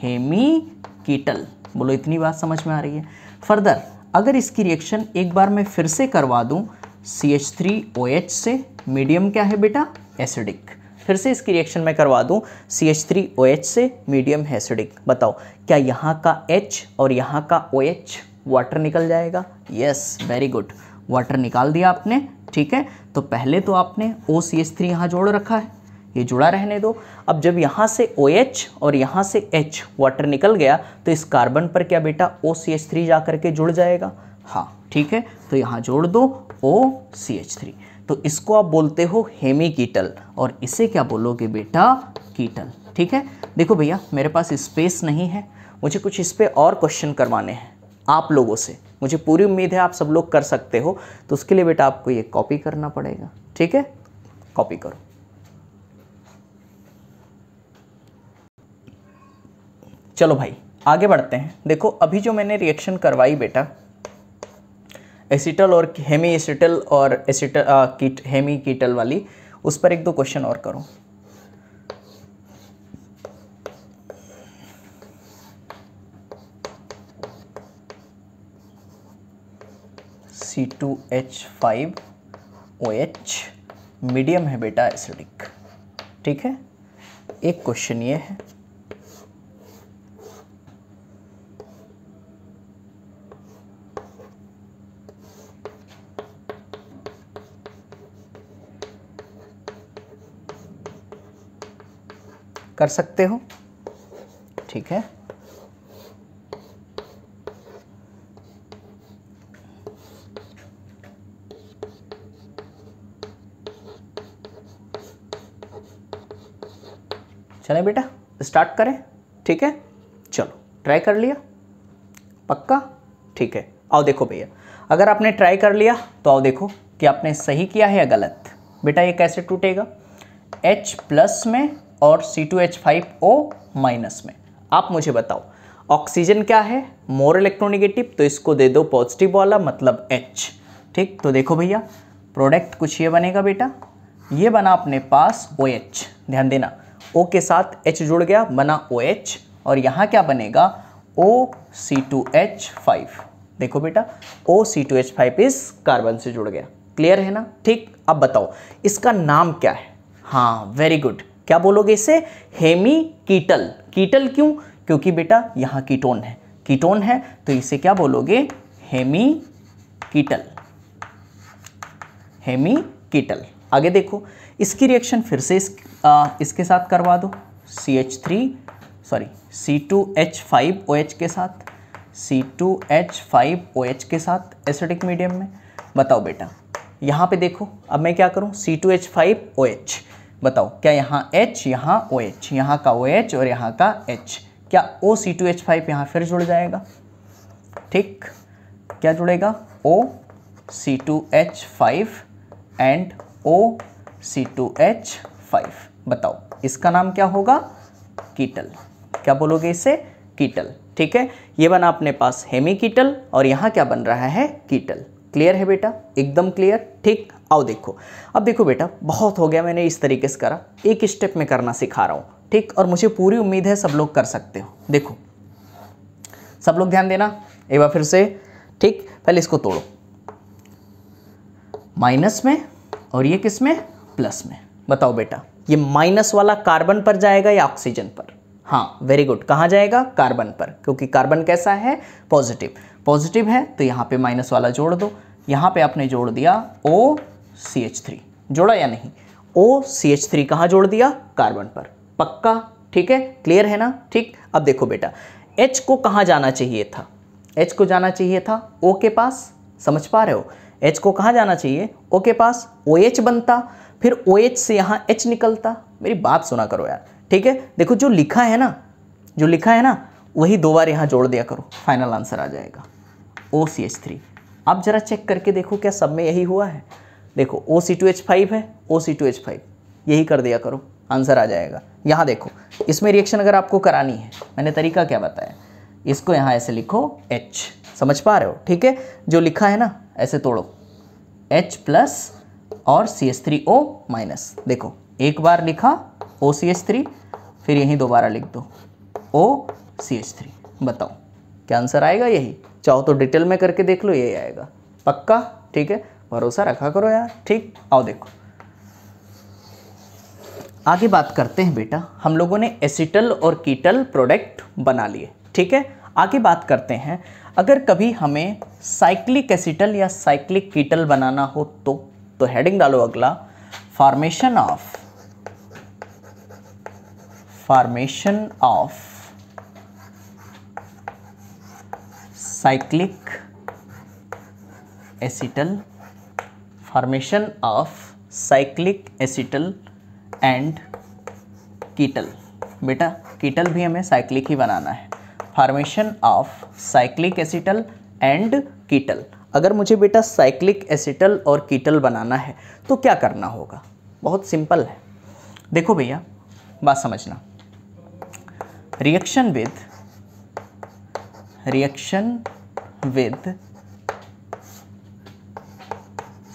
हेमी कीटल। बोलो इतनी बात समझ में आ रही है। फर्दर अगर इसकी रिएक्शन एक बार मैं फिर से करवा दूं CH3OH से, मीडियम क्या है बेटा एसिडिक, फिर से इसकी रिएक्शन मैं करवा दूं CH3OH से, मीडियम है एसिडिक। बताओ क्या यहाँ का H और यहाँ का OH वाटर निकल जाएगा, यस वेरी गुड, वाटर निकाल दिया आपने, ठीक है। तो पहले तो आपने OCH3 यहाँ जोड़ रखा है, ये जुड़ा रहने दो। अब जब यहाँ से OH और यहाँ से H वाटर निकल गया तो इस कार्बन पर क्या बेटा OCH3 जा करके जुड़ जाएगा, हाँ ठीक है। तो यहाँ जोड़ दो OCH3, तो इसको आप बोलते हो हेमी कीटल, और इसे क्या बोलोगे बेटा कीटल, ठीक है। देखो भैया मेरे पास स्पेस नहीं है, मुझे कुछ इस पे और क्वेश्चन करवाने हैं आप लोगों से। मुझे पूरी उम्मीद है आप सब लोग कर सकते हो, तो उसके लिए बेटा आपको ये कॉपी करना पड़ेगा, ठीक है। कॉपी करो। चलो भाई आगे बढ़ते हैं। देखो अभी जो मैंने रिएक्शन करवाई बेटा एसिटल और हेमी एसिटल और हेमी कीटल वाली, उस पर एक दो क्वेश्चन और करो। C2H5OH मीडियम है बेटा एसिडिक। ठीक है, एक क्वेश्चन ये है। कर सकते हो, ठीक है। चलें बेटा स्टार्ट करें, ठीक है। चलो ट्राई कर लिया, पक्का, ठीक है। आओ देखो भैया, अगर आपने ट्राई कर लिया तो आओ देखो कि आपने सही किया है या गलत। बेटा ये कैसे टूटेगा, H प्लस में और C2H5O माइनस में। आप मुझे बताओ ऑक्सीजन क्या है, मोर इलेक्ट्रोनेगेटिव, तो इसको दे दो पॉजिटिव वाला मतलब H। ठीक, तो देखो भैया प्रोडक्ट कुछ ये बनेगा बेटा, ये बना अपने पास OH, ध्यान देना O के साथ H जुड़ गया बना OH, और यहाँ क्या बनेगा OC2H5। देखो बेटा OC2H5 इस कार्बन से जुड़ गया, क्लियर है ना। ठीक, अब बताओ इसका नाम क्या है। हाँ वेरी गुड, क्या बोलोगे इसे, हेमी कीटल। कीटल क्यों, क्योंकि बेटा यहाँ कीटोन है, कीटोन है तो इसे क्या बोलोगे, हेमी कीटल, हेमी कीटल। आगे देखो इसकी रिएक्शन फिर से इसके साथ करवा दो, C2H5OH के साथ, C2H5OH के साथ एसिडिक मीडियम में। बताओ बेटा यहाँ पे देखो, अब मैं क्या करूँ, C2H5OH, बताओ क्या यहाँ H यहाँ OH, यहाँ का OH और यहाँ का H, क्या OC2H5 यहाँ फिर जुड़ जाएगा। ठीक, क्या जुड़ेगा, OC2H5 एंड OC2H5। बताओ इसका नाम क्या होगा, कीटल। क्या बोलोगे इसे, कीटल। ठीक है, ये बना अपने पास हेमी कीटल और यहाँ क्या बन रहा है, कीटल। क्लियर है बेटा, एकदम क्लियर। ठीक, आओ देखो, अब देखो बेटा बहुत हो गया, मैंने इस तरीके से करा, एक स्टेप में करना सिखा रहा हूँ। ठीक, और मुझे पूरी उम्मीद है सब लोग कर सकते हो। देखो सब लोग ध्यान देना एक बार फिर से। ठीक, पहले इसको तोड़ो, माइनस में और ये किस में, प्लस में। बताओ बेटा ये माइनस वाला कार्बन पर जाएगा या ऑक्सीजन पर। हाँ वेरी गुड, कहाँ जाएगा, कार्बन पर, क्योंकि कार्बन कैसा है, पॉजिटिव। पॉजिटिव है तो यहाँ पे माइनस वाला जोड़ दो, यहाँ पे आपने जोड़ दिया OCH3, जोड़ा या नहीं, OCH3 कहाँ जोड़ दिया, कार्बन पर, पक्का। ठीक है, क्लियर है ना। ठीक, अब देखो बेटा H को कहाँ जाना चाहिए था, H को जाना चाहिए था O के पास, समझ पा रहे हो, H को कहाँ जाना चाहिए, O के पास, OH बनता, फिर OH से यहाँ H निकलता। मेरी बात सुना करो यार, ठीक है। देखो जो लिखा है ना, जो लिखा है ना वही दो बार यहाँ जोड़ दिया करो, फाइनल आंसर आ जाएगा OCH3। आप जरा चेक करके देखो क्या सब में यही हुआ है। देखो OC2H5 है, OC2H5 यही कर दिया करो, आंसर आ जाएगा। यहाँ देखो इसमें रिएक्शन अगर आपको करानी है, मैंने तरीका क्या बताया, इसको यहाँ ऐसे लिखो H, समझ पा रहे हो। ठीक है, जो लिखा है ना ऐसे तोड़ो, H प्लस और CH3O माइनस। देखो एक बार लिखा OCH3, फिर यहीं दोबारा लिख दो OCH3। बताओ क्या आंसर आएगा, यही। चाहो तो डिटेल में करके देख लो, यही आएगा पक्का। ठीक है, भरोसा रखा करो यार। ठीक, आओ देखो आगे बात करते हैं बेटा। हम लोगों ने एसिटल और कीटल प्रोडक्ट बना लिए, ठीक है। आगे बात करते हैं, अगर कभी हमें साइक्लिक एसिटल या साइक्लिक कीटल बनाना हो तो हेडिंग डालो अगला, formation of cyclic acetal, formation of cyclic acetal and ketal. बेटा कीटल भी हमें साइक्लिक ही बनाना है, formation of cyclic acetal and ketal. अगर मुझे बेटा साइक्लिक एसिटल और कीटल बनाना है तो क्या करना होगा, बहुत सिंपल है। देखो भैया बात समझना, रिएक्शन विद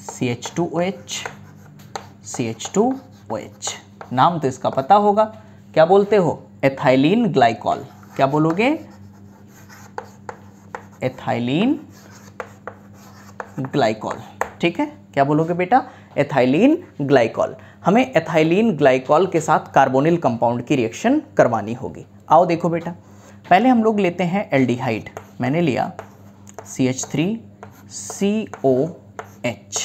CH2OH, नाम तो इसका पता होगा, क्या बोलते हो, एथाइलिन ग्लाइकॉल। क्या बोलोगे, एथाइलिन ग्लाइकॉल। ठीक है, क्या बोलोगे बेटा? Ethylene glycol. हमें एथाइलिन ग्लाइकॉल के साथ कार्बोनिल कंपाउंड की रिएक्शन करवानी होगी। आओ देखो बेटा, पहले हम लोग लेते हैं एल्डिहाइड। मैंने लिया CH3COH,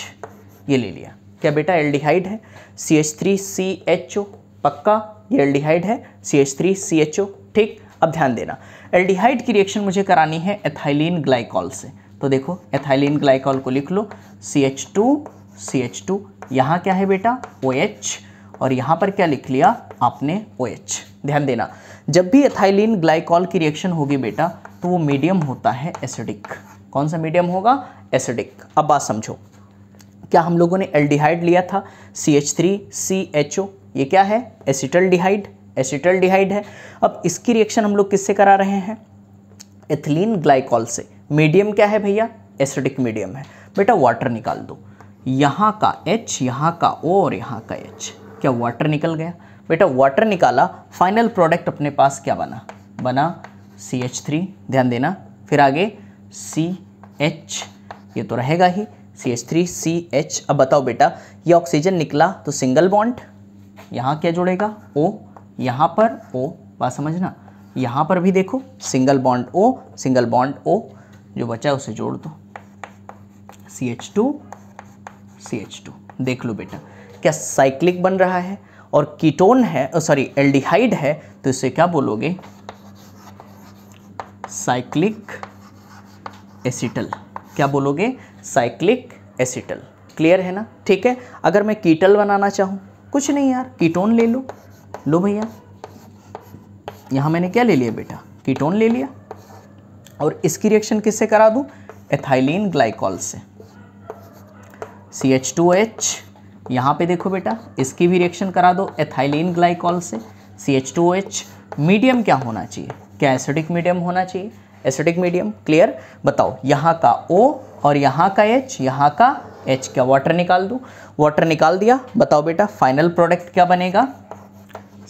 ये ले लिया। क्या बेटा एल्डिहाइड है? CH3CHO, पक्का ये एल्डिहाइड है CH3CHO। ठीक, अब ध्यान देना, एल्डिहाइड की रिएक्शन मुझे करानी है एथाइलिन ग्लाइकॉल से। तो देखो एथाइलिन ग्लाइकॉल को लिख लो CH2CH2, यहाँ क्या है बेटा? OH, और यहाँ पर क्या लिख लिया आपने? OH। ध्यान देना, जब भी एथाइलिन ग्लाइकॉल की रिएक्शन होगी बेटा तो वो मीडियम होता है एसिडिक। कौन सा मीडियम होगा? एसिडिक। अब बात समझो, क्या हम लोगों ने एल्डिहाइड लिया था CH3CHO, ये क्या है? एसिटल्डिहाइड, एसिटल्डिहाइड है। अब इसकी रिएक्शन हम लोग किससे करा रहे हैं? एथिलीन ग्लाइकॉल से। मीडियम क्या है भैया? एसिडिक मीडियम है। बेटा वाटर निकाल दो, यहाँ का H, यहाँ का O और यहाँ का H। क्या वाटर निकल गया? बेटा वाटर निकाला, फाइनल प्रोडक्ट अपने पास क्या बना? बना CH3। ध्यान देना, फिर आगे CH, ये तो रहेगा ही CH3CH। अब बताओ बेटा, ये ऑक्सीजन निकला तो सिंगल बॉन्ड, यहाँ क्या जुड़ेगा? O, यहाँ पर O, बात समझना, यहाँ पर भी देखो single bond O, single bond O, जो बचा है उसे जोड़ दो CH2। देख लो बेटा, क्या साइक्लिक बन रहा है और कीटोन है, सॉरी एल्डिहाइड है, तो इसे क्या बोलोगे? Cyclic acetal. क्या बोलोगे? Cyclic acetal. क्लियर है ना? ठीक है, अगर मैं कीटल बनाना चाहूँ, कुछ नहीं यार, कीटोन ले लो। लो भैया, यहाँ मैंने क्या ले लिया बेटा? कीटोन ले लिया, और इसकी रिएक्शन किससे करा दूँ? एथाइलिन ग्लाइकॉल से। CH2H, यहाँ पे देखो बेटा, इसकी भी रिएक्शन करा दो एथाइलिन ग्लाइकॉल से CH2OH। मीडियम क्या होना चाहिए? क्या एसिडिक मीडियम होना चाहिए? Acidic medium. क्लियर? बताओ, यहाँ का O और यहाँ का H, यहाँ का H, क्या वाटर निकाल दूँ? वाटर निकाल दिया। बताओ बेटा फाइनल प्रोडक्ट क्या बनेगा?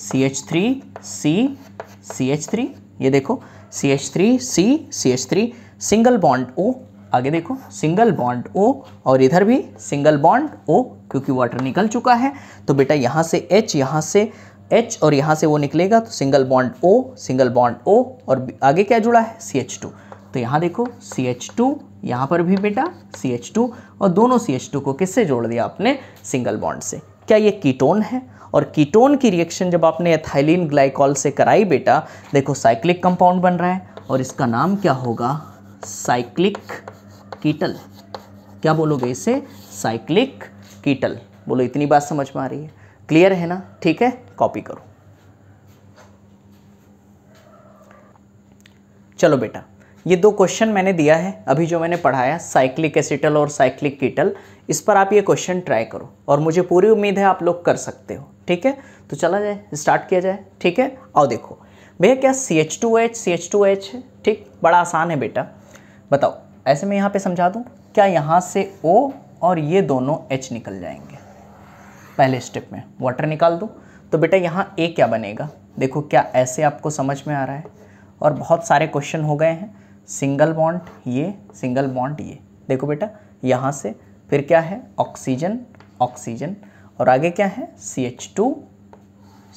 CH3CCH3। ये देखो CH3CCH3, सिंगल बॉन्ड O, आगे देखो सिंगल बॉन्ड O, और इधर भी सिंगल बॉन्ड O, क्योंकि वाटर निकल चुका है। तो बेटा यहाँ से H, यहाँ से H और यहाँ से वो निकलेगा, तो single bond O, single bond O, और आगे क्या जुड़ा है? CH2। तो यहाँ देखो CH2, यहाँ पर भी बेटा CH2, और दोनों CH2 को किससे जोड़ दिया आपने? सिंगल बॉन्ड से। क्या ये कीटोन है? और कीटोन की रिएक्शन जब आपने एथाइलिन ग्लाइकॉल से कराई बेटा, देखो साइक्लिक कंपाउंड बन रहा है, और इसका नाम क्या होगा? साइक्लिक कीटल। क्या बोलोगे इसे? साइक्लिक कीटल। बोलो, इतनी बात समझ में आ रही है? क्लियर है ना? ठीक है, कॉपी करो। चलो बेटा, ये दो क्वेश्चन मैंने दिया है अभी, जो मैंने पढ़ाया साइक्लिक एसिटल और साइक्लिक कीटल, इस पर आप ये क्वेश्चन ट्राई करो, और मुझे पूरी उम्मीद है आप लोग कर सकते हो। ठीक है, तो चला जाए, स्टार्ट किया जाए। ठीक है, आओ देखो भैया, क्या CH2H है? ठीक, बड़ा आसान है बेटा। बताओ, ऐसे मैं यहाँ पे समझा दूँ, क्या यहाँ से O और ये दोनों H निकल जाएंगे? पहले स्टेप में वाटर निकाल दूँ, तो बेटा यहाँ A क्या बनेगा? देखो, क्या ऐसे आपको समझ में आ रहा है? और बहुत सारे क्वेश्चन हो गए हैं, सिंगल बॉन्ड ये, सिंगल बॉन्ड ये। देखो बेटा, यहाँ से फिर क्या है? ऑक्सीजन, ऑक्सीजन, और आगे क्या है? CH2,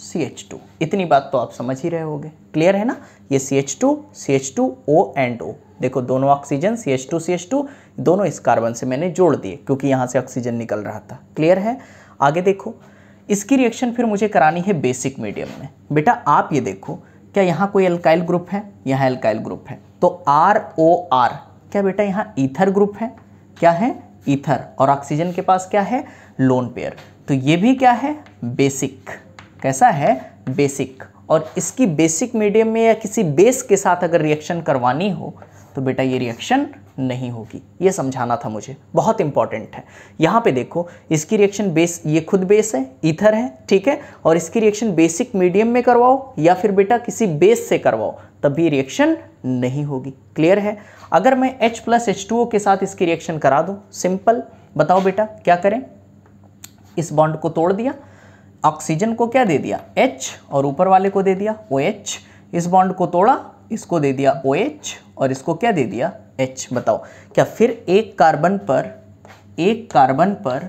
CH2। इतनी बात तो आप समझ ही रहे होगे। क्लियर है ना? ये CH2, CH2, O and O। देखो दोनों ऑक्सीजन CH2, CH2, दोनों इस कार्बन से मैंने जोड़ दिए, क्योंकि यहाँ से ऑक्सीजन निकल रहा था। क्लियर है? आगे देखो, इसकी रिएक्शन फिर मुझे करानी है बेसिक मीडियम में। बेटा आप ये देखो, क्या यहाँ कोई अल्काइल ग्रुप है? यहाँ अल्काइल ग्रुप है, तो ROR, क्या बेटा यहाँ ईथर ग्रुप है? क्या है? ईथर। और ऑक्सीजन के पास क्या है? Lone pair. तो ये भी क्या है? बेसिक। कैसा है? बेसिक। और इसकी बेसिक मीडियम में या किसी बेस के साथ अगर रिएक्शन करवानी हो तो बेटा ये रिएक्शन नहीं होगी। ये समझाना था मुझे, बहुत इंपॉर्टेंट है। यहाँ पे देखो, इसकी रिएक्शन बेस, ये खुद बेस है, ईथर है, ठीक है, और इसकी रिएक्शन बेसिक मीडियम में करवाओ या फिर बेटा किसी बेस से करवाओ, तब भी रिएक्शन नहीं होगी। क्लियर है? अगर मैं H+H2O के साथ इसकी रिएक्शन करा दूँ, सिंपल, बताओ बेटा क्या करें? इस बॉन्ड को तोड़ दिया, ऑक्सीजन को क्या दे दिया? H, और ऊपर वाले को दे दिया OH। इस बॉन्ड को तोड़ा, इसको दे दिया OH, और इसको क्या दे दिया? H। बताओ क्या फिर एक कार्बन पर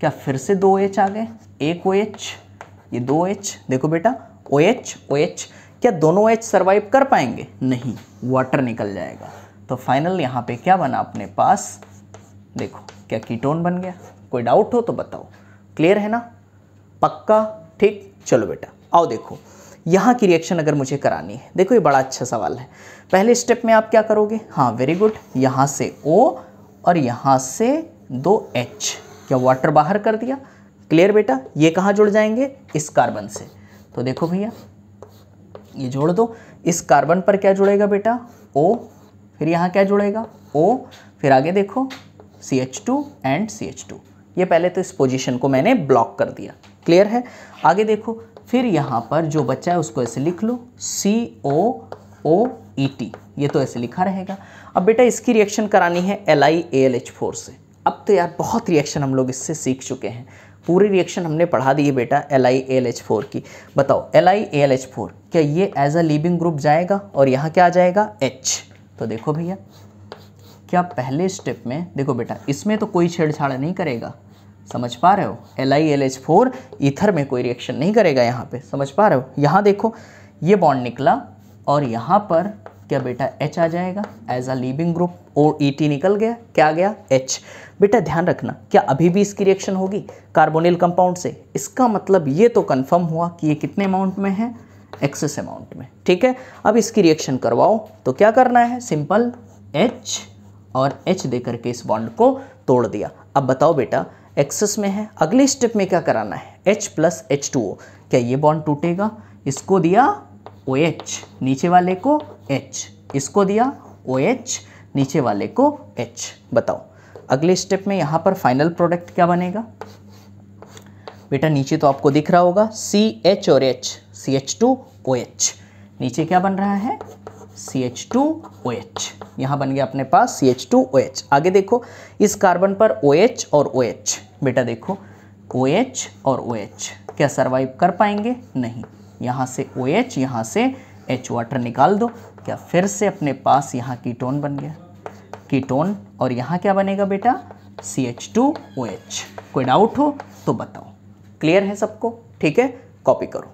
क्या फिर से 2 H आ गए, एक OH, ये 2 H। देखो बेटा OH OH, क्या दोनों H सर्वाइव कर पाएंगे? नहीं, वाटर निकल जाएगा। तो फाइनल यहाँ पे क्या बना अपने पास, देखो क्या कीटोन बन गया। कोई डाउट हो तो बताओ, क्लियर है ना, पक्का? ठीक, चलो बेटा आओ देखो यहाँ की रिएक्शन अगर मुझे करानी है, देखो ये बड़ा अच्छा सवाल है। पहले स्टेप में आप क्या करोगे, हाँ वेरी गुड, यहाँ से O और यहाँ से 2 H, क्या वाटर बाहर कर दिया, क्लियर बेटा। ये कहाँ जुड़ जाएंगे, इस कार्बन से। तो देखो भैया ये जोड़ दो, इस कार्बन पर क्या जुड़ेगा बेटा, O, फिर यहाँ क्या जुड़ेगा O, फिर आगे देखो CH2 एंड CH2। ये पहले तो इस पोजीशन को मैंने ब्लॉक कर दिया, क्लियर है। आगे देखो फिर यहाँ पर जो बचा है उसको ऐसे लिख लो COOET, ये तो ऐसे लिखा रहेगा। अब बेटा इसकी रिएक्शन करानी है LiAlH4 से। अब तो यार बहुत रिएक्शन हम लोग इससे सीख चुके हैं, पूरी रिएक्शन हमने पढ़ा दी है बेटा LiAlH4 की। बताओ LiAlH4 क्या ये एज अ लीविंग ग्रुप जाएगा और यहाँ क्या आ जाएगा H। तो देखो भैया क्या पहले स्टेप में देखो बेटा इसमें तो कोई छेड़छाड़ नहीं करेगा, समझ पा रहे हो, LiAlH4 ईथर में कोई रिएक्शन नहीं करेगा यहाँ पे, समझ पा रहे हो। यहाँ देखो ये बॉन्ड निकला और यहाँ पर क्या बेटा H आ जाएगा एज अ लीविंग ग्रुप, और ET निकल गया, क्या आ गया H। बेटा ध्यान रखना क्या अभी भी इसकी रिएक्शन होगी कार्बोनिल कंपाउंड से, इसका मतलब ये तो कंफर्म हुआ कि ये कितने अमाउंट में है, एक्सेस अमाउंट में, ठीक है। अब इसकी रिएक्शन करवाओ तो क्या करना है, सिंपल H और H दे करके इस बॉन्ड को तोड़ दिया। अब बताओ बेटा एक्सेस में है, अगले स्टेप में क्या कराना है, H प्लस H2O, क्या ये बॉन्ड टूटेगा, इसको दिया OH नीचे वाले को H, इसको दिया OH नीचे वाले को H। बताओ अगले स्टेप में यहाँ पर फाइनल प्रोडक्ट क्या बनेगा बेटा, नीचे तो आपको दिख रहा होगा CH और H, CH2OH, नीचे क्या बन रहा है CH2OH, यहाँ बन गया अपने पास CH2OH। आगे देखो इस कार्बन पर OH और OH, बेटा देखो OH और OH क्या सर्वाइव कर पाएंगे, नहीं, यहाँ से OH यहाँ से H, वाटर निकाल दो, क्या फिर से अपने पास यहाँ कीटोन बन गया, कीटोन, और यहाँ क्या बनेगा बेटा CH2OH। कोई डाउट हो तो बताओ, क्लियर है सबको, ठीक है, कॉपी करो।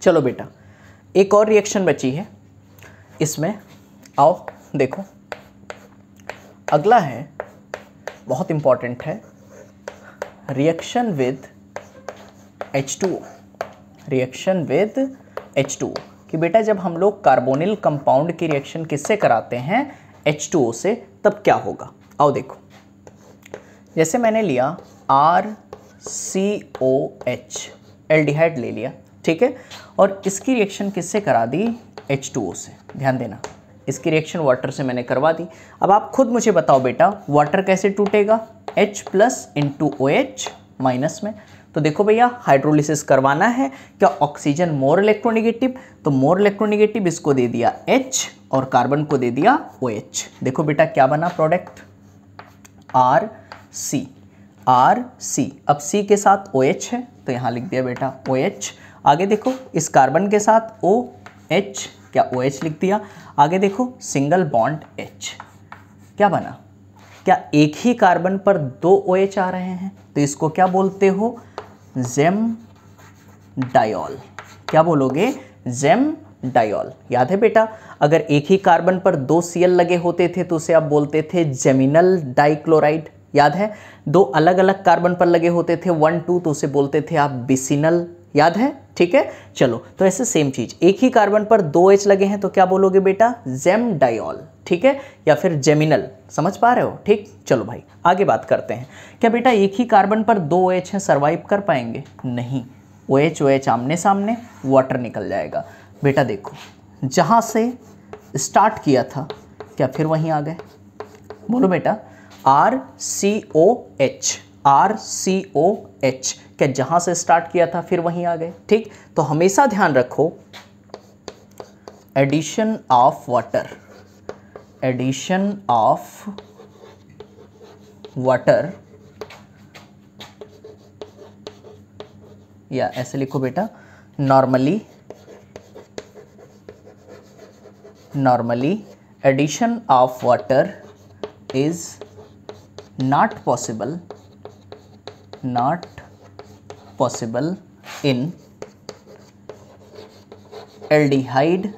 चलो बेटा एक और रिएक्शन बची है इसमें, आओ देखो अगला है, बहुत इंपॉर्टेंट है, reaction with H2O, reaction with H2O, कि बेटा जब हम लोग कार्बोनिल कंपाउंड की रिएक्शन किससे कराते हैं, H2O से, तब क्या होगा। आओ देखो जैसे मैंने लिया RCOH, एल्डिहाइड ले लिया, ठीक है, और इसकी रिएक्शन किससे करा दी, H2O से। ध्यान देना इसकी रिएक्शन वाटर से मैंने करवा दी। अब आप खुद मुझे बताओ बेटा वाटर कैसे टूटेगा, H plus into OH minus में। तो देखो भैया हाइड्रोलिसिस करवाना है, क्या ऑक्सीजन मोर इलेक्ट्रोनिगेटिव, तो मोर इलेक्ट्रोनिगेटिव इसको दे दिया H और कार्बन को दे दिया OH। देखो बेटा क्या बना प्रोडक्ट RC, अब C के साथ OH है तो यहाँ लिख दिया बेटा OH। आगे देखो इस कार्बन के साथ OH, क्या OH लिख दिया। आगे देखो सिंगल बॉन्ड H, क्या बना, क्या एक ही कार्बन पर 2 OH आ रहे हैं, तो इसको क्या बोलते हो, जेम डायोल। क्या बोलोगे, जेम डायोल। याद है बेटा अगर एक ही कार्बन पर 2 Cl लगे होते थे तो उसे आप बोलते थे जेमिनल डाइक्लोराइड, याद है। 2 अलग अलग कार्बन पर लगे होते थे 1 2 तो उसे बोलते थे आप बिसिनल, याद है, ठीक है। चलो तो ऐसे सेम चीज, एक ही कार्बन पर 2 H लगे हैं तो क्या बोलोगे बेटा, जेम डायोल, ठीक है, या फिर जेमिनल, समझ पा रहे हो, ठीक। चलो भाई आगे बात करते हैं, क्या बेटा एक ही कार्बन पर 2 OH हैं सर्वाइव कर पाएंगे, नहीं, OH OH आमने सामने, वाटर निकल जाएगा। बेटा देखो जहाँ से स्टार्ट किया था क्या फिर वहीं आ गए, बोलो बेटा RCOH, RCOH, क्या जहां से स्टार्ट किया था फिर वहीं आ गए, ठीक। तो हमेशा ध्यान रखो addition of water, addition of water, या ऐसे लिखो बेटा normally normally addition of water is not possible in aldehyde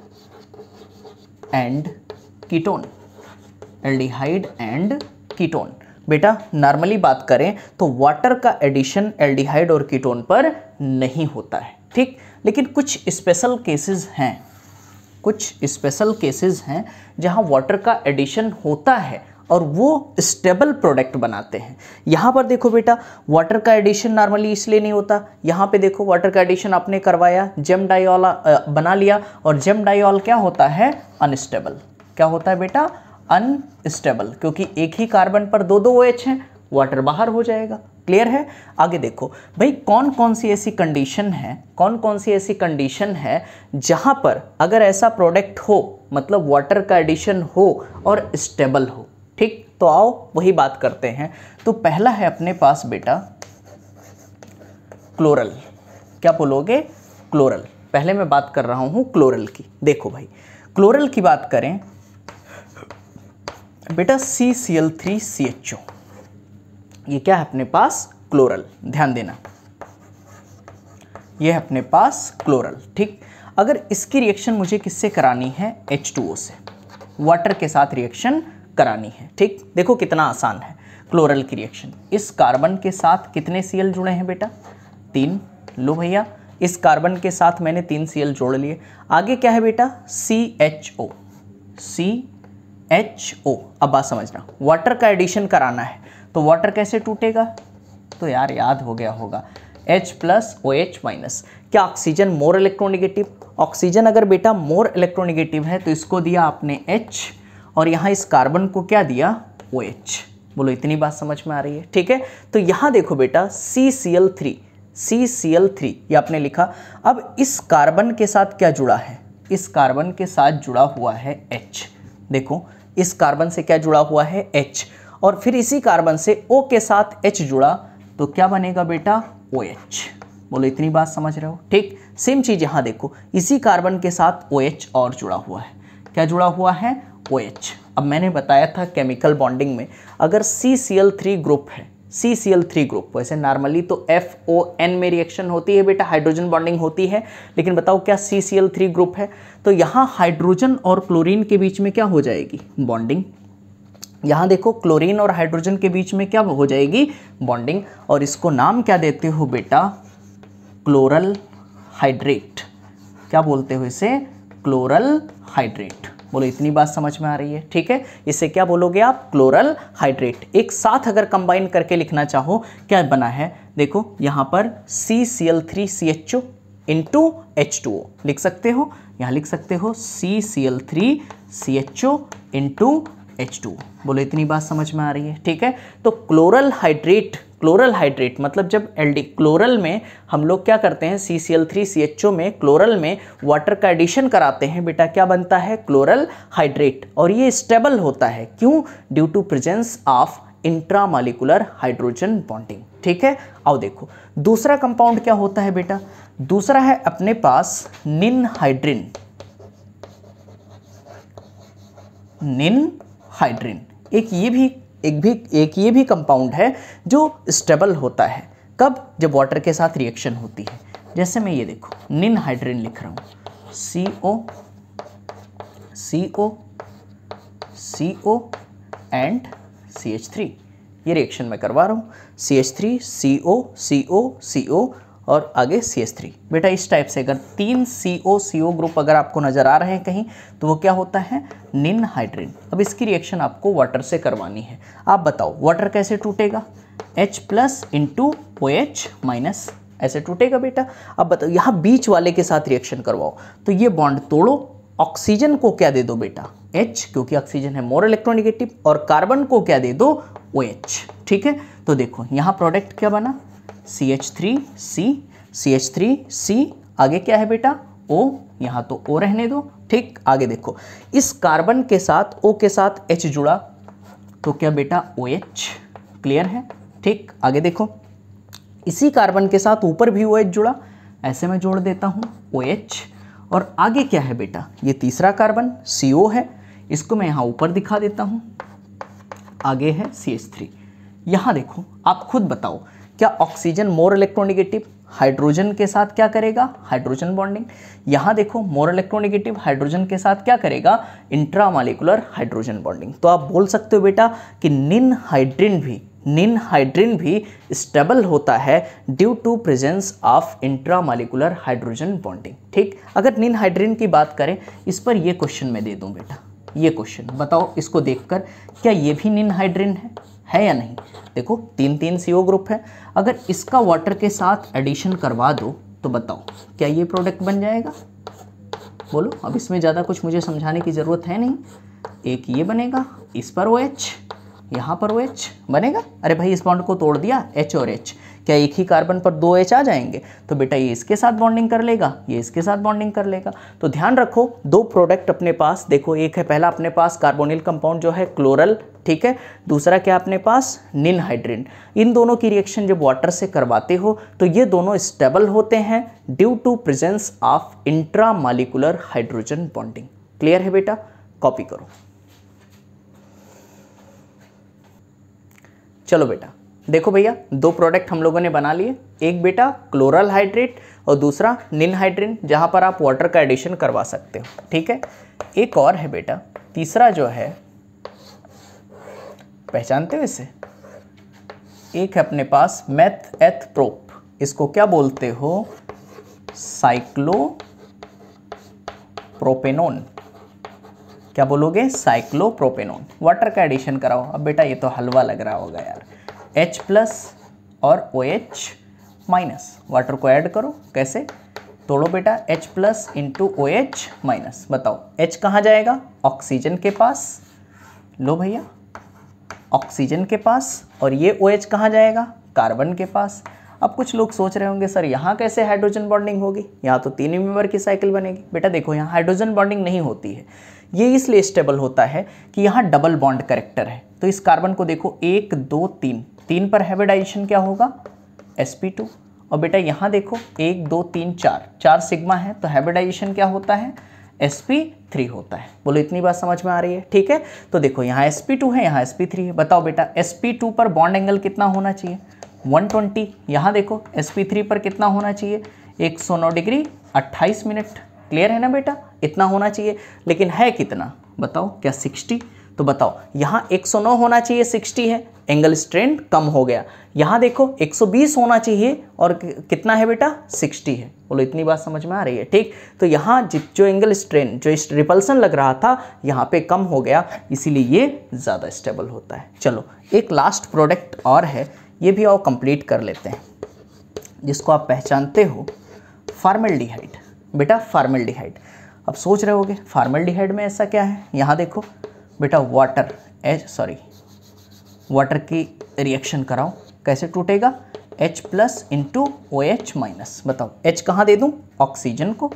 and ketone. Aldehyde and ketone. बेटा नॉर्मली बात करें तो वाटर का एडिशन एल्डिहाइड और कीटोन पर नहीं होता है, ठीक। लेकिन कुछ स्पेशल केसेस हैं जहां वाटर का एडिशन होता है और वो स्टेबल प्रोडक्ट बनाते हैं। यहाँ पर देखो बेटा, वाटर का एडिशन नॉर्मली इसलिए नहीं होता। यहाँ पे देखो, वाटर का एडिशन आपने करवाया, जेम डाइऑल बना लिया, और जेम डाइऑल क्या होता है? अनस्टेबल। क्या होता है बेटा? अनस्टेबल, क्योंकि एक ही कार्बन पर दो OH हैं, वाटर बाहर हो जाएगा। क्लियर है? आगे देखो भाई, कौन कौन सी ऐसी कंडीशन है जहां पर अगर ऐसा प्रोडक्ट हो, मतलब वाटर का एडिशन हो और स्टेबल हो, ठीक। तो आओ वही बात करते हैं। तो पहला है अपने पास बेटा क्लोरल। क्या बोलोगे? क्लोरल। पहले मैं बात कर रहा हूं क्लोरल की। देखो भाई, क्लोरल की बात करें बेटा, CCl3CHO, ये क्या है अपने पास? क्लोरल। ध्यान देना, ये है अपने पास क्लोरल, ठीक। अगर इसकी रिएक्शन मुझे किससे करानी है? H2O से, वाटर के साथ रिएक्शन करानी है, ठीक। देखो कितना आसान है क्लोरल की रिएक्शन। इस कार्बन के साथ कितने Cl जुड़े हैं बेटा? 3। लो भैया, इस कार्बन के साथ मैंने 3 Cl जोड़ लिए। आगे क्या है बेटा? CHO। अब बात समझना, वाटर का एडिशन कराना है तो वाटर कैसे टूटेगा? तो यार याद हो गया होगा, H+OH-। क्या ऑक्सीजन मोर इलेक्ट्रोनेगेटिव? ऑक्सीजन अगर बेटा मोर इलेक्ट्रोनेगेटिव है तो इसको दिया आपने H, और यहाँ इस कार्बन को क्या दिया? OH। बोलो इतनी बात समझ में आ रही है? ठीक है। तो यहाँ देखो बेटा, CCl3 ये आपने लिखा। अब इस कार्बन के साथ क्या जुड़ा है? इस कार्बन के साथ जुड़ा हुआ है H। देखो, इस कार्बन से क्या जुड़ा हुआ है? H। और फिर इसी कार्बन से O के साथ H जुड़ा तो क्या बनेगा बेटा? OH। बोलो इतनी बात समझ रहे हो? ठीक। सेम चीज यहाँ देखो, इसी कार्बन के साथ OH और जुड़ा हुआ है। क्या जुड़ा हुआ है? OH। अब मैंने बताया था केमिकल बॉन्डिंग में, अगर CCl3 ग्रुप है, CCl3 ग्रुप, वैसे नॉर्मली तो FON में रिएक्शन होती है बेटा, हाइड्रोजन बॉन्डिंग होती है, लेकिन बताओ क्या CCl3 ग्रुप है? तो यहाँ हाइड्रोजन और क्लोरीन के बीच में क्या हो जाएगी? बॉन्डिंग। यहाँ देखो, क्लोरीन और हाइड्रोजन के बीच में क्या हो जाएगी? बॉन्डिंग। और इसको नाम क्या देते हो बेटा? Chloral hydrate. क्या बोलते हो इसे? Chloral hydrate. बोलो इतनी बात समझ में आ रही है? ठीक है। इसे क्या बोलोगे आप? Chloral hydrate. एक साथ अगर कंबाइन करके लिखना चाहो, क्या बना है? देखो यहाँ पर CCl3CHO इंटू H2O लिख सकते हो। यहाँ लिख सकते हो CCl3CHO इंटू H2O। बोलो इतनी बात समझ में आ रही है? ठीक है। तो क्लोरल हाइड्रेट मतलब जब क्लोरल में हम लोग क्या करते हैं, CCl3CHO में क्लोरल में वाटर का एडिशन कराते हैं बेटा, क्या बनता है? Chloral hydrate. और ये स्टेबल होता है, क्यों? Due to presence of intramolecular hydrogen bonding. ठीक है। आओ देखो दूसरा कंपाउंड क्या होता है बेटा। दूसरा है अपने पास निनहाइड्रिन। निनहाइड्रिन एक ये भी कंपाउंड है जो स्टेबल होता है। कब? जब वाटर के साथ रिएक्शन होती है। जैसे मैं ये देखो निनहाइड्रिन लिख रहा हूँ, CO एंड CH3, ये रिएक्शन मैं करवा रहा हूँ। CH3 CO और आगे CH3। बेटा इस टाइप से अगर 3 CO ग्रुप अगर आपको नजर आ रहे हैं कहीं, तो वो क्या होता है? निनहाइड्रिन। अब इसकी रिएक्शन आपको वाटर से करवानी है। आप बताओ वाटर कैसे टूटेगा? H+ इंटू OH माइनस, ऐसे टूटेगा बेटा। अब बताओ यहाँ बीच वाले के साथ रिएक्शन करवाओ तो ये बॉन्ड तोड़ो, ऑक्सीजन को क्या दे दो बेटा? H, क्योंकि ऑक्सीजन है मोर इलेक्ट्रोनेगेटिव, और कार्बन को क्या दे दो? OH। ठीक है। तो देखो यहाँ प्रोडक्ट क्या बना? CH3C, आगे क्या है बेटा? O, यहाँ तो O रहने दो। ठीक। आगे देखो इस कार्बन के साथ O के साथ H जुड़ा तो क्या बेटा? OH। क्लियर है? ठीक। आगे देखो इसी कार्बन के साथ ऊपर भी OH जुड़ा, ऐसे मैं जोड़ देता हूँ OH, और आगे क्या है बेटा, ये तीसरा कार्बन CO है, इसको मैं यहाँ ऊपर दिखा देता हूँ। आगे है CH3। यहाँ देखो, आप खुद बताओ, क्या ऑक्सीजन मोर इलेक्ट्रोनेगेटिव हाइड्रोजन के साथ क्या करेगा, हाइड्रोजन बॉन्डिंग। यहाँ देखो, मोर इलेक्ट्रोनेगेटिव हाइड्रोजन के साथ क्या करेगा, इंट्रामॉलिक्यूलर हाइड्रोजन बॉन्डिंग। तो आप बोल सकते हो बेटा कि निन हाइड्रिन भी स्टेबल होता है due to presence of intramolecular hydrogen bonding. ठीक, अगर निन हाइड्रिन की बात करें, इस पर ये क्वेश्चन मैं दे दूं बेटा, ये क्वेश्चन बताओ, इसको देखकर क्या ये भी निन हाइड्रिन है या नहीं। देखो 3 CO ग्रुप है, अगर इसका वाटर के साथ एडिशन करवा दो तो बताओ क्या ये प्रोडक्ट बन जाएगा, बोलो। अब इसमें ज़्यादा कुछ मुझे समझाने की ज़रूरत है नहीं। एक ये बनेगा, इस पर OH, यहाँ पर OH बनेगा। अरे भाई, इस बॉन्ड को तोड़ दिया, H और H, क्या एक ही कार्बन पर 2 H आ जाएंगे? तो बेटा ये इसके साथ बॉन्डिंग कर लेगा, ये इसके साथ बॉन्डिंग कर लेगा। तो ध्यान रखो, 2 प्रोडक्ट अपने पास, देखो एक है पहला अपने पास कार्बोनिल कंपाउंड जो है क्लोरल, ठीक है, दूसरा क्या अपने पास, निन हाइड्रिन। इन दोनों की रिएक्शन जब वाटर से करवाते हो तो ये दोनों स्टेबल होते हैं due to presence of intramolecular hydrogen bonding. Clear है बेटा, कॉपी करो। चलो बेटा, देखो भैया, 2 प्रोडक्ट हम लोगों ने बना लिए, एक बेटा क्लोरल हाइड्रेट और दूसरा निन हाइड्रिन, जहां पर आप वाटर का एडिशन करवा सकते हो। ठीक है, एक और है बेटा, तीसरा जो है, पहचानते हो इसे, एक है अपने पास मेथ एथ प्रोप, इसको क्या बोलते हो, साइक्लोप्रोपेनोन। क्या बोलोगे, साइक्लोप्रोपेनोन। वाटर का एडिशन कराओ। अब बेटा ये तो हलवा लग रहा होगा यार, H+ और OH-, वाटर को ऐड करो, कैसे, तोड़ो बेटा, H+ इंटू OH-, बताओ H कहाँ जाएगा, ऑक्सीजन के पास, लो भैया, ऑक्सीजन के पास, और ये OH कहाँ जाएगा, कार्बन के पास। अब कुछ लोग सोच रहे होंगे सर यहाँ कैसे हाइड्रोजन बॉन्डिंग होगी, यहाँ तो 3 मेंबर की साइकिल बनेगी। बेटा देखो, यहाँ हाइड्रोजन बॉन्डिंग नहीं होती है, ये इसलिए स्टेबल होता है कि यहाँ डबल बॉन्ड कैरेक्टर है। तो इस कार्बन को देखो, 1 2 3 पर हाइब्रिडाइजेशन क्या होगा, sp2। और बेटा यहाँ देखो, 1 2 3 4 सिग्मा है, तो हाइब्रिडाइजेशन क्या होता है, sp3 होता है। बोलो इतनी बात समझ में आ रही है। ठीक है, तो देखो यहाँ sp2 है, यहाँ sp3 है। बताओ बेटा sp2 पर बॉन्ड एंगल कितना होना चाहिए, 120। यहाँ देखो sp3 पर कितना होना चाहिए, 109 डिग्री 28 मिनट। क्लियर है ना बेटा, इतना होना चाहिए, लेकिन है कितना, बताओ, क्या 60? तो बताओ यहाँ 109 होना चाहिए, 60 है, एंगल स्ट्रेन कम हो गया। यहाँ देखो 120 होना चाहिए और कितना है बेटा, 60 है। बोलो इतनी बात समझ में आ रही है। ठीक, तो यहाँ जो एंगल स्ट्रेन, जो रिपल्सन लग रहा था, यहाँ पे कम हो गया, इसीलिए ये ज़्यादा स्टेबल होता है। चलो एक लास्ट प्रोडक्ट और है, ये भी आओ कंप्लीट कर लेते हैं, जिसको आप पहचानते हो, फॉर्मल्डिहाइड। बेटा फॉर्मल्डिहाइड, अब सोच रहे होगे फॉर्मल्डिहाइड में ऐसा क्या है। यहाँ देखो बेटा, वाटर की रिएक्शन कराओ, कैसे टूटेगा, H+ इंटू OH-। बताओ H कहाँ दे दूँ, ऑक्सीजन को,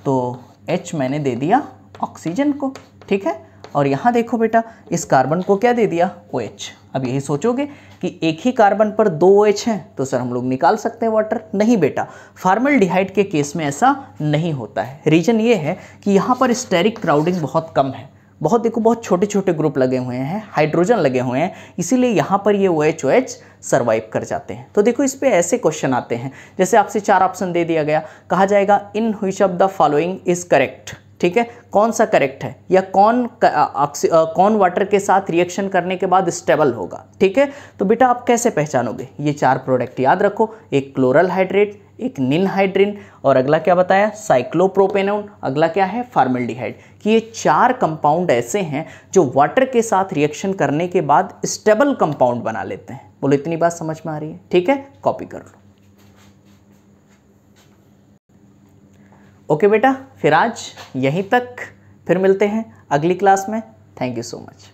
तो H मैंने दे दिया ऑक्सीजन को। ठीक है, और यहाँ देखो बेटा, इस कार्बन को क्या दे दिया, OH। अब यही सोचोगे कि एक ही कार्बन पर 2 OH हैं, तो सर हम लोग निकाल सकते हैं वाटर। नहीं बेटा, फॉर्मल्डिहाइड के केस में ऐसा नहीं होता है। रीज़न ये है कि यहाँ पर स्टेरिक क्राउडिंग बहुत कम है, बहुत देखो, बहुत छोटे छोटे ग्रुप लगे हुए हैं, हाइड्रोजन लगे हुए हैं, इसीलिए यहाँ पर ये OH सर्वाइव कर जाते हैं। तो देखो इस पे ऐसे क्वेश्चन आते हैं, जैसे आपसे 4 ऑप्शन दे दिया गया, कहा जाएगा in which of the following is correct. ठीक है, कौन सा करेक्ट है, या कौन वाटर के साथ रिएक्शन करने के बाद स्टेबल होगा। ठीक है, तो बेटा आप कैसे पहचानोगे, ये 4 प्रोडक्ट याद रखो, एक क्लोरल हाइड्रेट, एक निन हाइड्रिन, और अगला क्या बताया, साइक्लोप्रोपेनोन, अगला क्या है, फॉर्मल्डिहाइड। कि ये 4 कंपाउंड ऐसे हैं जो वाटर के साथ रिएक्शन करने के बाद स्टेबल कंपाउंड बना लेते हैं। बोलो इतनी बात समझ में आ रही है। ठीक है, कॉपी कर लो। ओके बेटा, फिर आज यहीं तक, फिर मिलते हैं अगली क्लास में। Thank you so much.